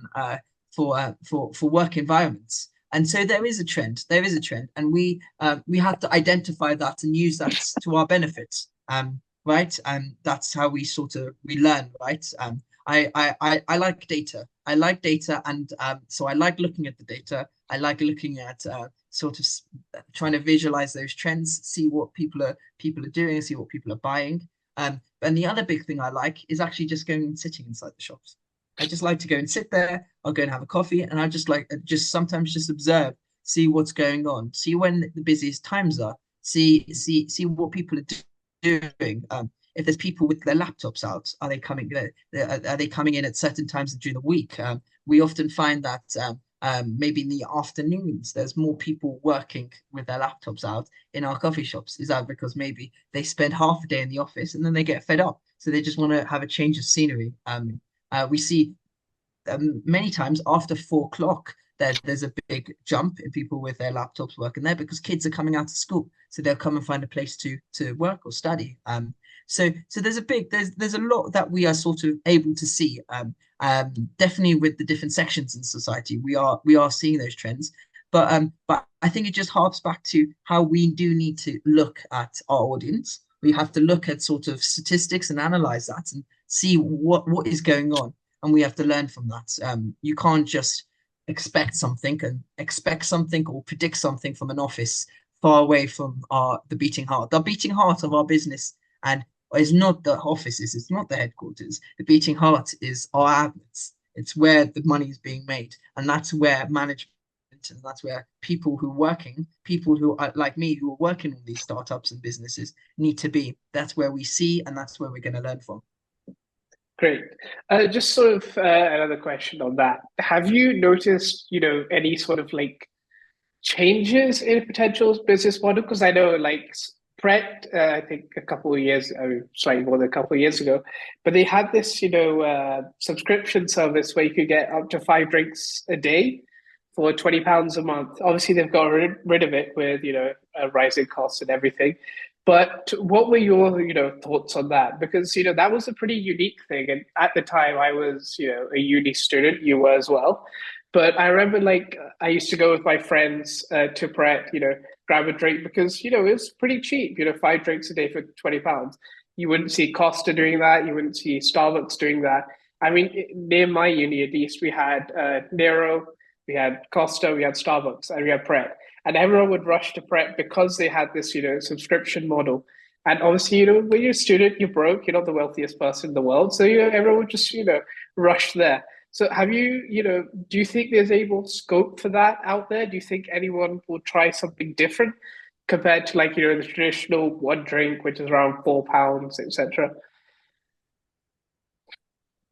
work environments. And so there is a trend. There is a trend, and we have to identify that and use that to our benefits. Right? And that's how we learn, right? I like data. I like data, and so I like looking at the data. I like looking at sort of trying to visualize those trends, see what people are doing, see what people are buying. And the other big thing I like is actually just going and sitting inside the shops. I just like to go and sit there. I'll go and have a coffee, and I just like just sometimes just observe, see what's going on, see when the busiest times are, see what people are doing. If there's people with their laptops out, are they coming? Are they coming in at certain times during the week? We often find that maybe in the afternoons there's more people working with their laptops out in our coffee shops. Is that because maybe they spend half a day in the office and then they get fed up, so they just want to have a change of scenery? We see many times after 4 o'clock there's a big jump in people with their laptops working there because kids are coming out of school, so they'll come and find a place to work or study. So there's a lot that we are sort of able to see. Definitely with the different sections in society, we are seeing those trends. But I think it just harps back to how we do need to look at our audience. We have to look at sort of statistics and analyze that and see what is going on, and we have to learn from that. You can't just expect something or predict something from an office far away from the beating heart. The beating heart of our business and is not the offices, it's not the headquarters. The beating heart is our outlets. It's where the money is being made, and that's where management and that's where people who are like me, who are working on these startups and businesses need to be. That's where we see, and that's where we're going to learn from. Great. Just sort of another question on that. Have you noticed, any sort of like changes in potential business model? Because I know like Pret, I think a couple of years, slightly more than a couple of years ago, but they had this, subscription service where you could get up to 5 drinks a day for £20 a month. Obviously, they've got rid of it with, rising costs and everything. But what were your, thoughts on that? Because, that was a pretty unique thing. And at the time I was, a uni student, you were as well. But I remember like I used to go with my friends to Pret, grab a drink because, it was pretty cheap, 5 drinks a day for £20. You wouldn't see Costa doing that. You wouldn't see Starbucks doing that. I mean, near my uni, at least, we had Nero, we had Costa, we had Starbucks, and we had Pret. And everyone would rush to Pret because they had this, subscription model. And obviously, when you're a student, you're broke, you're not the wealthiest person in the world. So, everyone would just, rush there. So have you, do you think there's able scope for that out there? Do you think anyone will try something different compared to like, the traditional one drink, which is around £4, etc.?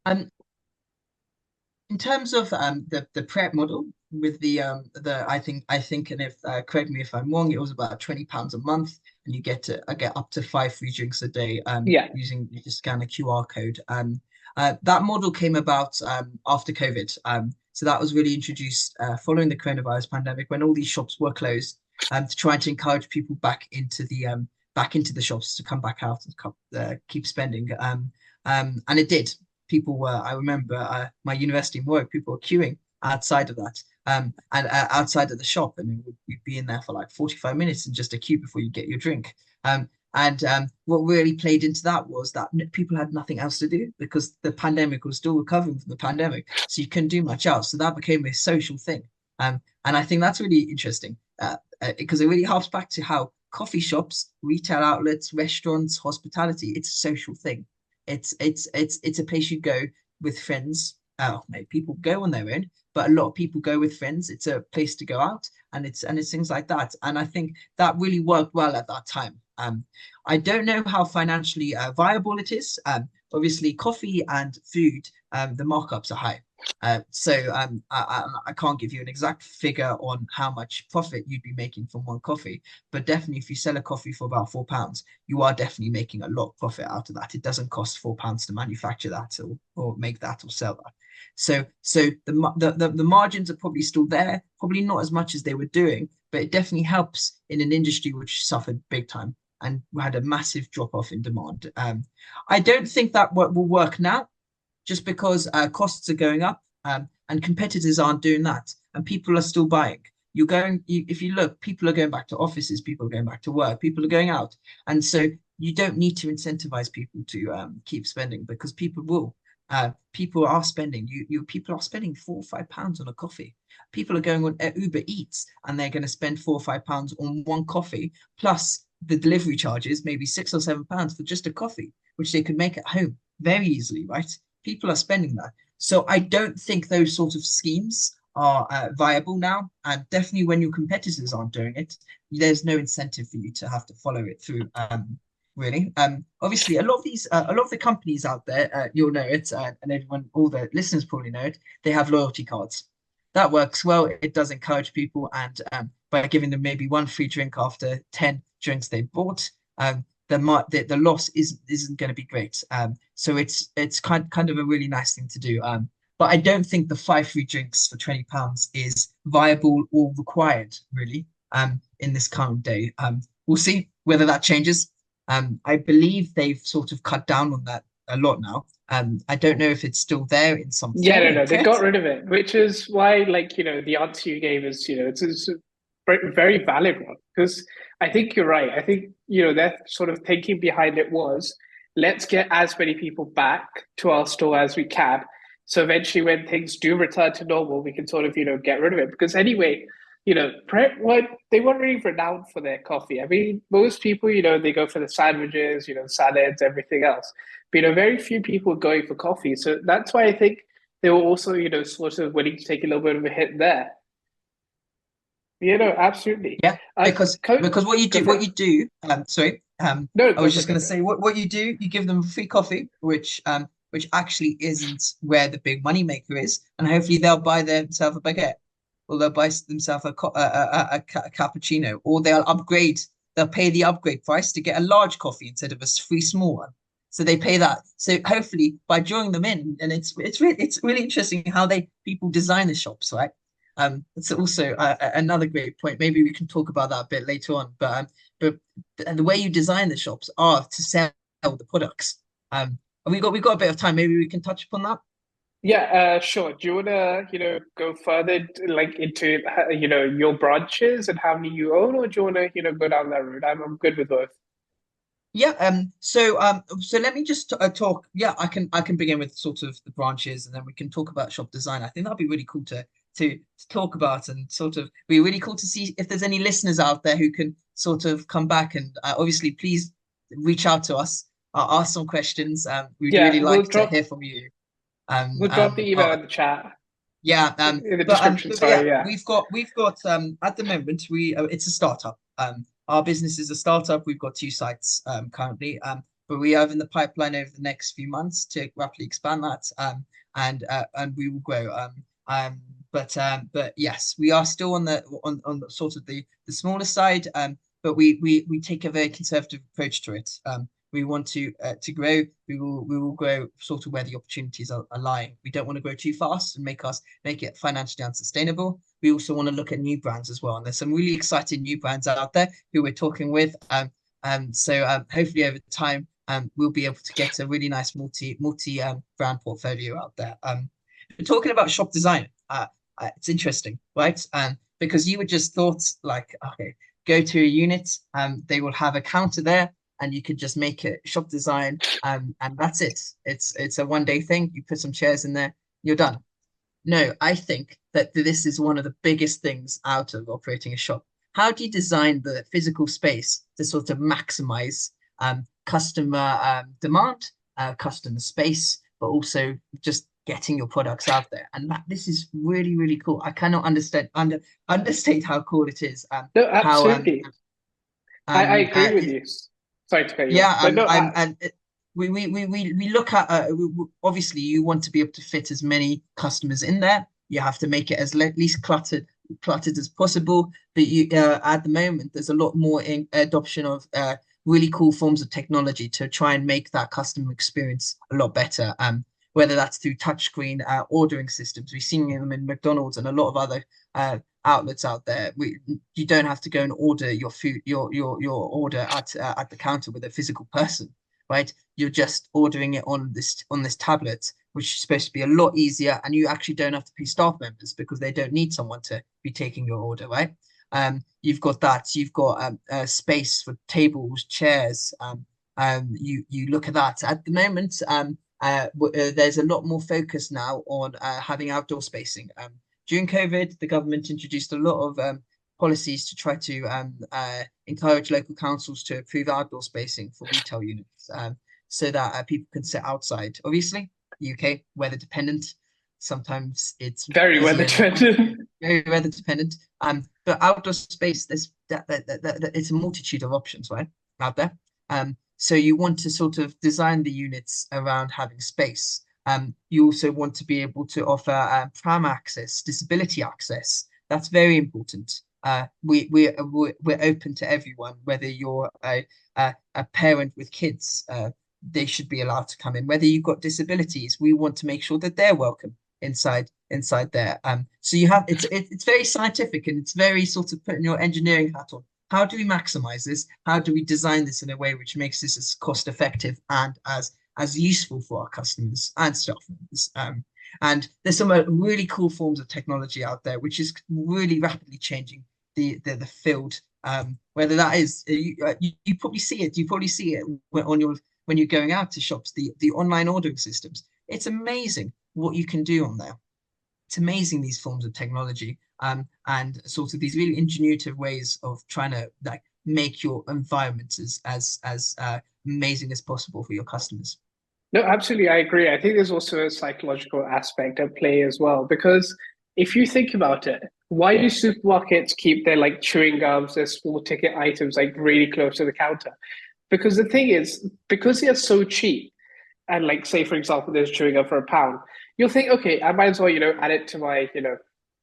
Um, in terms of the prep model with the I think and if correct me if I'm wrong, it was about £20 a month, and you get to get up to 5 free drinks a day Yeah, using you just scan a QR code. That model came about after COVID. So that was really introduced following the coronavirus pandemic when all these shops were closed, to try to encourage people back into the shops to come back out and keep spending. And it did. People were, I remember my university and work, people were queuing outside of that, and outside of the shop, and you'd be in there for like 45 minutes in just a queue before you get your drink. And what really played into that was that people had nothing else to do because the pandemic was still recovering from the pandemic, so you couldn't do much else. So that became a social thing, and I think that's really interesting because it really harps back to how coffee shops, retail outlets, restaurants, hospitality, it's a social thing. It's a place you go with friends. Oh, maybe people go on their own, but a lot of people go with friends. It's a place to go out, and it's things like that. And I think that really worked well at that time. I don't know how financially viable it is. Obviously, coffee and food, the markups are high. So I can't give you an exact figure on how much profit you'd be making from one coffee, but definitely if you sell a coffee for about £4, you are definitely making a lot of profit out of that. It doesn't cost £4 to manufacture that or make that or sell that. So the margins are probably still there, probably not as much as they were doing, but it definitely helps in an industry which suffered big time and had a massive drop off in demand. I don't think that will work now just because costs are going up, and competitors aren't doing that, and people are still buying. If you look, people are going back to offices, people are going back to work, people are going out, and so you don't need to incentivize people to keep spending because people will. People are spending. People are spending £4 or £5 on a coffee. People are going on Uber Eats and they're going to spend £4 or £5 on one coffee plus the delivery charges, maybe £6 or £7 for just a coffee, which they could make at home very easily, right? People are spending that. So I don't think those sort of schemes are viable now. And definitely when your competitors aren't doing it, there's no incentive for you to have to follow it through. Really. Obviously, a lot of the companies out there, you'll know it, and everyone, all the listeners probably know it. They have loyalty cards. That works well. It does encourage people, and by giving them maybe one free drink after 10 drinks they bought, the loss isn't going to be great. So it's kind of a really nice thing to do. But I don't think the 5 free drinks for £20 is viable or required really. In this current day. We'll see whether that changes. I believe they've sort of cut down on that a lot now. I don't know if it's still there in some yeah, form no, in no, they print. got rid of it, which is why, like, the answer you gave is, it's a very valid one because I think you're right. I think, that sort of thinking behind it was let's get as many people back to our store as we can. So eventually, when things do return to normal, we can sort of, get rid of it. Because anyway, Pret they weren't really renowned for their coffee. I mean, most people, they go for the sandwiches, salads, everything else. But, very few people going for coffee. So that's why I think they were also, sort of willing to take a little bit of a hit there. Absolutely. Yeah, because Go for what it. you do, sorry, No, I go was for it. just Go going to for it. say what you do, you give them free coffee, which actually isn't where the big money maker is, and hopefully they'll buy themselves a baguette, or they'll buy themselves a cappuccino, or they'll pay the upgrade price to get a large coffee instead of a free small one. So they pay that. So hopefully by drawing them in, and it's really interesting how they people design the shops, right? It's also another great point. Maybe we can talk about that a bit later on. But the way you design the shops are to sell the products. And we got a bit of time. Maybe we can touch upon that. Yeah, sure. Do you wanna, go further, like into, your branches and how many you own, or do you wanna, go down that route? I'm good with both. Yeah. So let me just talk. Yeah, I can begin with sort of the branches, and then we can talk about shop design. I think that'd be really cool to talk about, and sort of be really cool to see if there's any listeners out there who can sort of come back and obviously please reach out to us, ask some questions. We'd really Yeah, we'll like to drop hear from you. We'll drop the email in the chat, Yeah, in the description. but yeah, Sorry, yeah. we've got at the moment we it's a startup. Our business is a startup. We've got two sites currently, but we have in the pipeline over the next few months to roughly expand that, and we will grow. But yes, we are still on the sort of the smaller side, but we take a very conservative approach to it. We want to grow. We will grow sort of where the opportunities are lying. We don't want to grow too fast and make it financially unsustainable. We also want to look at new brands as well. And there's some really exciting new brands out there who we're talking with. So hopefully over time, we'll be able to get a really nice multi brand portfolio out there. We're talking about shop design. It's interesting, right? Because you would just thought like, okay, go to a unit, they will have a counter there, and you could just make it shop design, and that's it. It's a 1 day thing. You put some chairs in there, you're done. No, I think that this is one of the biggest things out of operating a shop. How do you design the physical space to sort of maximize customer demand, customer space, but also just getting your products out there? And this is really, really cool. I cannot understate how cool it is. No, How absolutely. I agree with you. Sorry to cut you off, yeah, but no, and we look at obviously you want to be able to fit as many customers in there. You have to make it as least cluttered as possible. But you at the moment there's a lot more in adoption of really cool forms of technology to try and make that customer experience a lot better. Whether that's through touchscreen ordering systems, we've seen them in McDonald's and a lot of other outlets out there. You don't have to go and order your food, your order at the counter with a physical person, right? You're just ordering it on this tablet, which is supposed to be a lot easier, and you actually don't have to pay staff members because they don't need someone to be taking your order, right? You've got that. You've got space for tables, chairs. You look at that at the moment. There's a lot more focus now on having outdoor spacing. During COVID, the government introduced a lot of policies to try to encourage local councils to approve outdoor spacing for retail units, so that people can sit outside. Obviously, UK weather dependent. Sometimes it's very weather busier than others. dependent. Very weather dependent. But outdoor space, there's it's a multitude of options, right, out there. So you want to sort of design the units around having space. You also want to be able to offer pram access, disability access. That's very important. We're open to everyone, whether you're a parent with kids, they should be allowed to come in. Whether you've got disabilities, we want to make sure that they're welcome inside there. So you have it's very scientific, and it's very sort of putting your engineering hat on. How do we maximize this? How do we design this in a way which makes this as cost effective and as useful for our customers and staff members? And there's some really cool forms of technology out there, which is really rapidly changing the field. Whether that is you probably see it. You probably see it when you're going out to shops. The online ordering systems. It's amazing what you can do on there. It's amazing, these forms of technology, and sort of these really ingenuitive ways of trying to like make your environment as amazing as possible for your customers. No, absolutely, I agree. I think there's also a psychological aspect at play as well, because if you think about it, why do supermarkets keep their like chewing gums, their small ticket items like really close to the counter? Because the thing is, because they're so cheap, and like say for example, there's chewing gum for £1, you'll think, okay, I might as well add it to my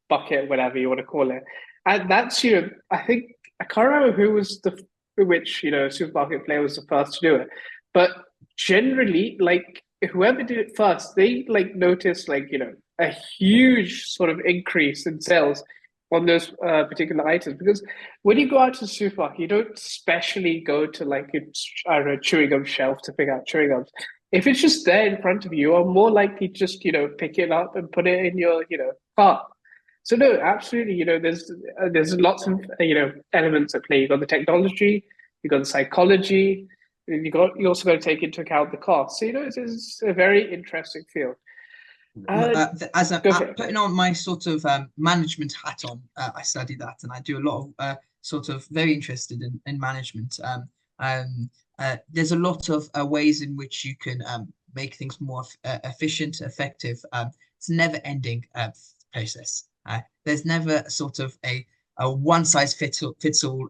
bucket, whatever you want to call it, and that's I think I can't remember who was the which supermarket player was the first to do it, but generally like whoever did it first, they like noticed like a huge sort of increase in sales on those particular items, because when you go out to the supermarket, you don't specially go to like I don't know, chewing gum shelf to pick out chewing gums. If it's just there in front of you, you are more likely to just pick it up and put it in your cart. So no, absolutely, there's lots of elements at play. You got the technology, you got the psychology, and you also got to take into account the cost. So it's a very interesting field. As I'm Go for it. putting on my sort of management hat on, I study that, and I do a lot of sort of very interested in management. There's a lot of ways in which you can make things more efficient, effective. It's a never ending process. There's never sort of a one size fits all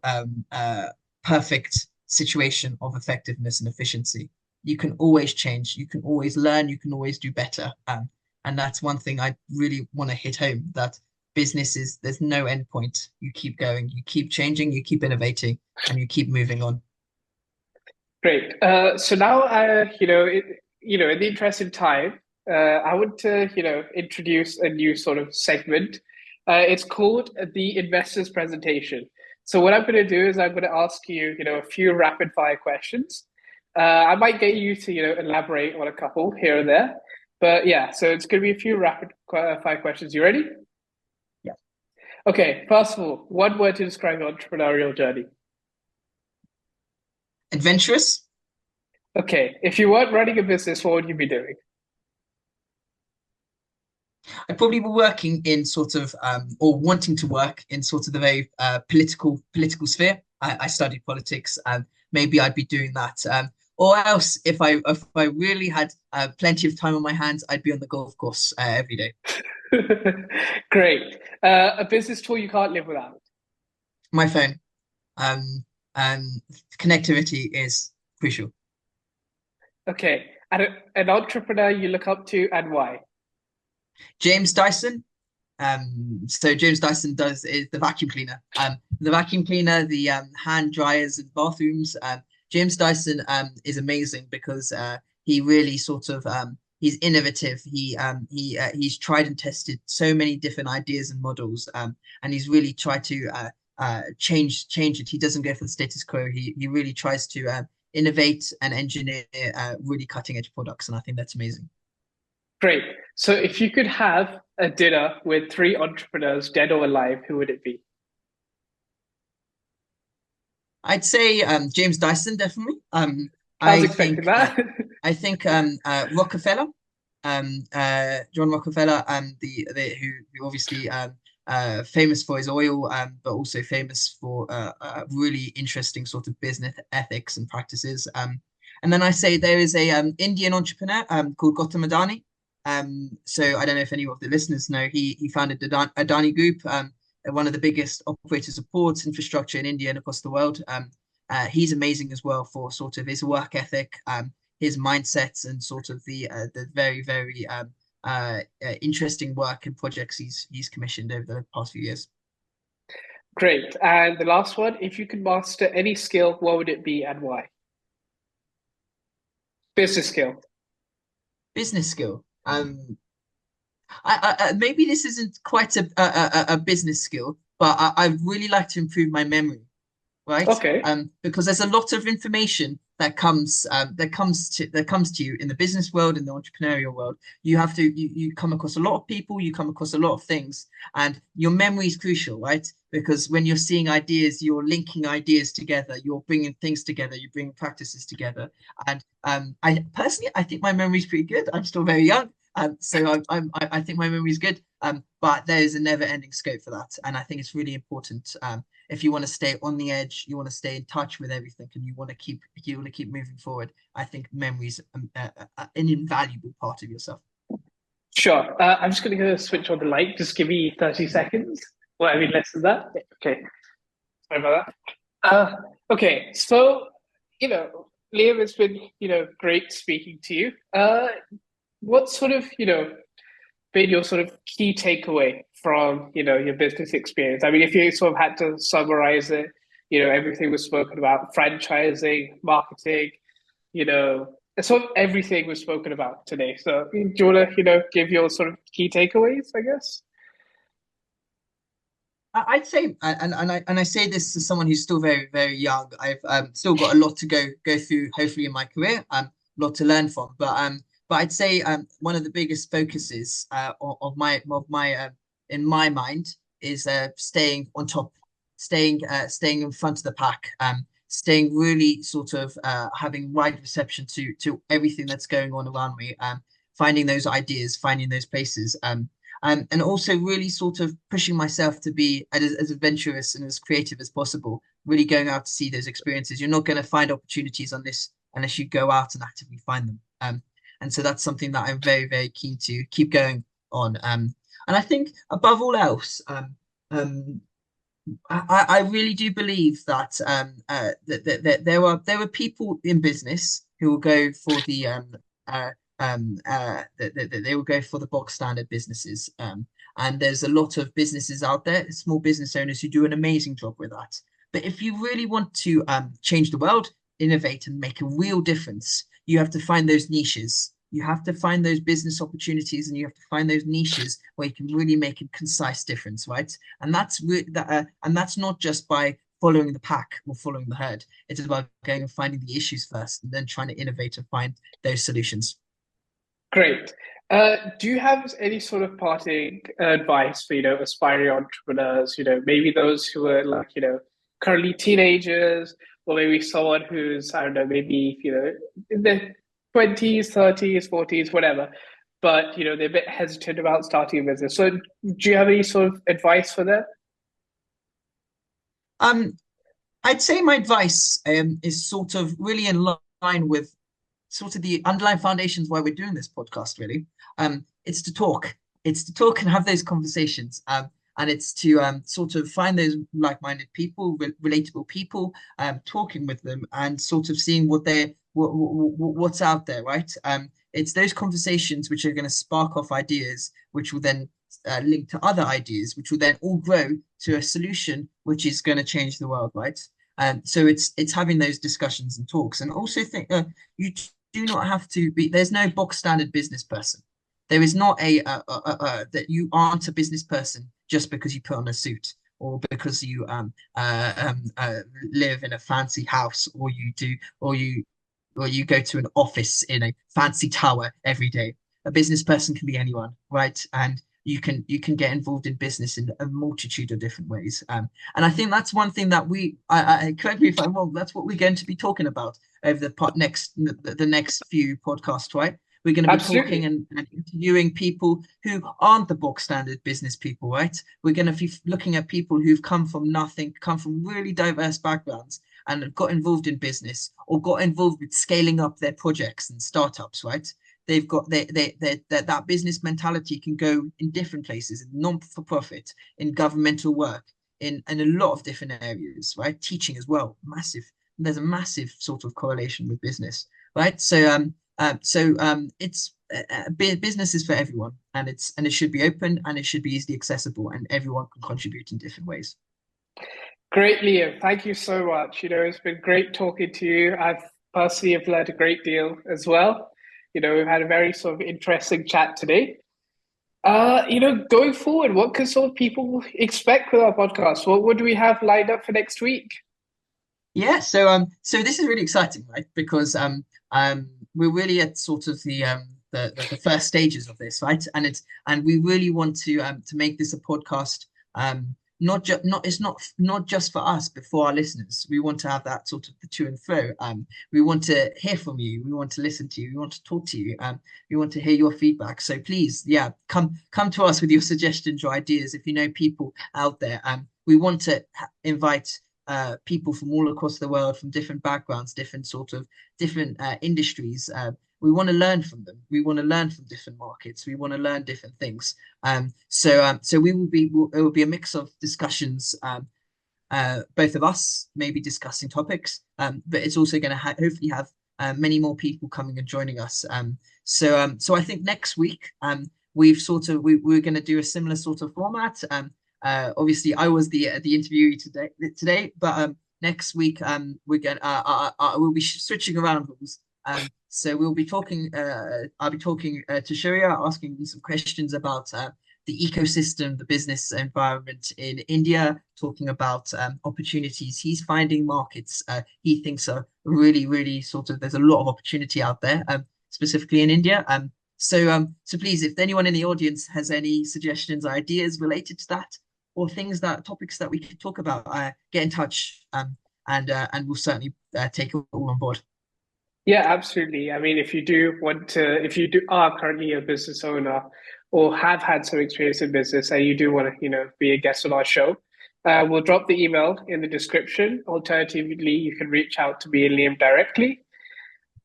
perfect situation of effectiveness and efficiency. You can always change, you can always learn, you can always do better. And that's one thing I really want to hit home, that business is, there's no end point. You keep going, you keep changing, you keep innovating, and you keep moving on. Great. So now, in the interest of time, I want to, introduce a new sort of segment. It's called the investors presentation. So what I'm going to do is I'm going to ask you, a few rapid fire questions. I might get you to, elaborate on a couple here and there. But yeah, so it's going to be a few rapid fire questions. You ready? Yeah. Okay. First of all, one word to describe your entrepreneurial journey. Adventurous. Okay. If you weren't running a business, what would you be doing? I'd probably be working in sort of or wanting to work in sort of the very political sphere. I studied politics, and maybe I'd be doing that. Or else, if I really had plenty of time on my hands, I'd be on the golf course every day. Great. A business tool you can't live without. My phone. Um, and connectivity is crucial. Okay. And an entrepreneur you look up to and why? James Dyson. So James Dyson does is the vacuum cleaner. The vacuum cleaner, the hand dryers in bathrooms. James Dyson is amazing because he really sort of he's innovative. He's tried and tested so many different ideas and models, and he's really tried to change it. He doesn't go for the status quo. He really tries to innovate and engineer really cutting edge products, and I think that's amazing. Great. So if you could have a dinner with three entrepreneurs, dead or alive, who would it be? I'd say James Dyson definitely. I was I expecting think that. Rockefeller, John Rockefeller, the who obviously famous for his oil, but also famous for really interesting sort of business ethics and practices. And then I say there is a Indian entrepreneur called Gautam Adani. So I don't know if any of the listeners know, he founded the Adani Group, one of the biggest operators of ports infrastructure in India and across the world. He's amazing as well for sort of his work ethic, his mindsets, and sort of the very interesting work and projects he's commissioned over the past few years. Great. And the last one, if you could master any skill, what would it be and why? Business skill. Business skill. Maybe this isn't quite a business skill, but I really like to improve my memory, right? Okay. Because there's a lot of information that comes to you in the business world, in the entrepreneurial world. You come across a lot of people, you come across a lot of things, and your memory is crucial, right? Because when you're seeing ideas, you're linking ideas together, you're bringing things together, you're bringing practices together. And I personally, I think my memory is pretty good. I'm still very young, so I think my memory is good. But there is a never-ending scope for that, and I think it's really important. If you want to stay on the edge, you want to stay in touch with everything, and you want to keep moving forward. I think memory is an invaluable part of yourself. Sure. I'm just going to go switch on the light. Just give me 30 seconds. Well, I mean, less than that. Okay. Sorry about that. Okay. So, Liam, it's been, great speaking to you. What sort of, been your sort of key takeaway from, your business experience? I mean, if you sort of had to summarize it, everything was spoken about, franchising, marketing, sort of everything was spoken about today. So do you want to, give your sort of key takeaways, I guess? I'd say, and I say this as someone who's still very young. I've still got a lot to go through, hopefully in my career, a lot to learn from. But I'd say one of the biggest focuses of my in my mind is staying on top, staying in front of the pack, staying really sort of having wide reception to everything that's going on around me, finding those ideas, finding those places, and also really sort of pushing myself to be as adventurous and as creative as possible, really going out to see those experiences. You're not going to find opportunities on this unless you go out and actively find them. And so that's something that I'm very, very keen to keep going on. And I think above all else, um, I really do believe that that there were people in business who will go for they will go for the bog standard businesses. And there's a lot of businesses out there, small business owners who do an amazing job with that. But if you really want to change the world, innovate and make a real difference, you have to find those niches. You have to find those business opportunities, and you have to find those niches where you can really make a concise difference, right? And that's not just by following the pack or following the herd. It's about going and finding the issues first, and then trying to innovate and find those solutions. Great. Do you have any sort of parting advice for, aspiring entrepreneurs, maybe those who are like, currently teenagers, or maybe someone who's, I don't know, maybe, in their 20s, 30s, 40s, whatever, but, they're a bit hesitant about starting a business. So do you have any sort of advice for them? Um, I'd say my advice is sort of really in line with sort of the underlying foundations why we're doing this podcast, really. It's to talk. It's to talk and have those conversations. And it's to sort of find those like-minded people, relatable people, talking with them and sort of seeing what's out there, right? It's those conversations which are going to spark off ideas, which will then link to other ideas, which will then all grow to a solution which is going to change the world, right? So it's having those discussions and talks, and also think you do not have to be. There's no box standard business person. There is not that you aren't a business person just because you put on a suit or because you live in a fancy house or you do or you go to an office in a fancy tower every day. A business person can be anyone, right? And you can get involved in business in a multitude of different ways. And I think that's one thing that I correct me if I'm wrong. That's what we're going to be talking about over the next few podcasts, right? We're going to be talking Absolutely. and interviewing people who aren't the box standard business people, right? We're going to be looking at people who've come from nothing, come from really diverse backgrounds, and have got involved in business or got involved with scaling up their projects and startups, right? They've got that business mentality can go in different places, in non-for-profit, in governmental work, in a lot of different areas, right? Teaching as well, massive. There's a massive sort of correlation with business, right? It's business is for everyone, and it should be open and it should be easily accessible, and everyone can contribute in different ways. Great, Liam. Thank you so much. It's been great talking to you. I've personally have learned a great deal as well. We've had a very sort of interesting chat today. Going forward, what can sort of people expect with our podcast? What would we have lined up for next week? Yeah, so this is really exciting, right? Because we're really at sort of the first stages of this, right? And we really want to make this a podcast, not just for us, but for our listeners. We want to have that sort of the to and fro. We want to hear from you. We want to listen to you. We want to talk to you. We want to hear your feedback. So please, yeah, come to us with your suggestions or ideas. If you know people out there, we want to invite people from all across the world, from different backgrounds, different industries. We want to learn from them. We want to learn from different markets. We want to learn different things. So it will be a mix of discussions. Both of us maybe discussing topics, but it's also going to hopefully have many more people coming and joining us. So I think next week we're going to do a similar sort of format. Obviously, I was the interviewee today, but next week we'll be switching around rules. So we'll be talking. I'll be talking to Sharia, asking him some questions about the ecosystem, the business environment in India, talking about opportunities he's finding, markets he thinks are really, really sort of there's a lot of opportunity out there, specifically in India. So please, if anyone in the audience has any suggestions, ideas related to that, or topics that we could talk about, get in touch, and we'll certainly take it all on board. Yeah, absolutely. I mean, if you do are currently a business owner or have had some experience in business and you do want to, be a guest on our show, we'll drop the email in the description. Alternatively, you can reach out to me and Liam directly.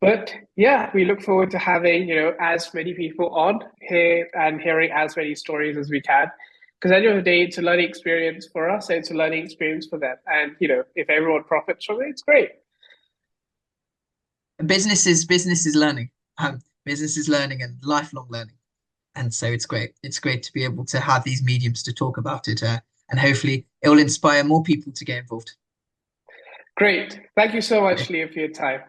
But yeah, we look forward to having, as many people on here and hearing as many stories as we can. Because at the end of the day, it's a learning experience for us, and it's a learning experience for them. And, if everyone profits from it, it's great. Business is learning. Business is learning and lifelong learning. And so it's great. It's great to be able to have these mediums to talk about it, and hopefully it will inspire more people to get involved. Great. Thank you so much, Great. Liam, for your time.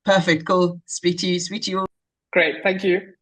Perfect. Cool. Speak to you. Speak to you all. Great. Thank you.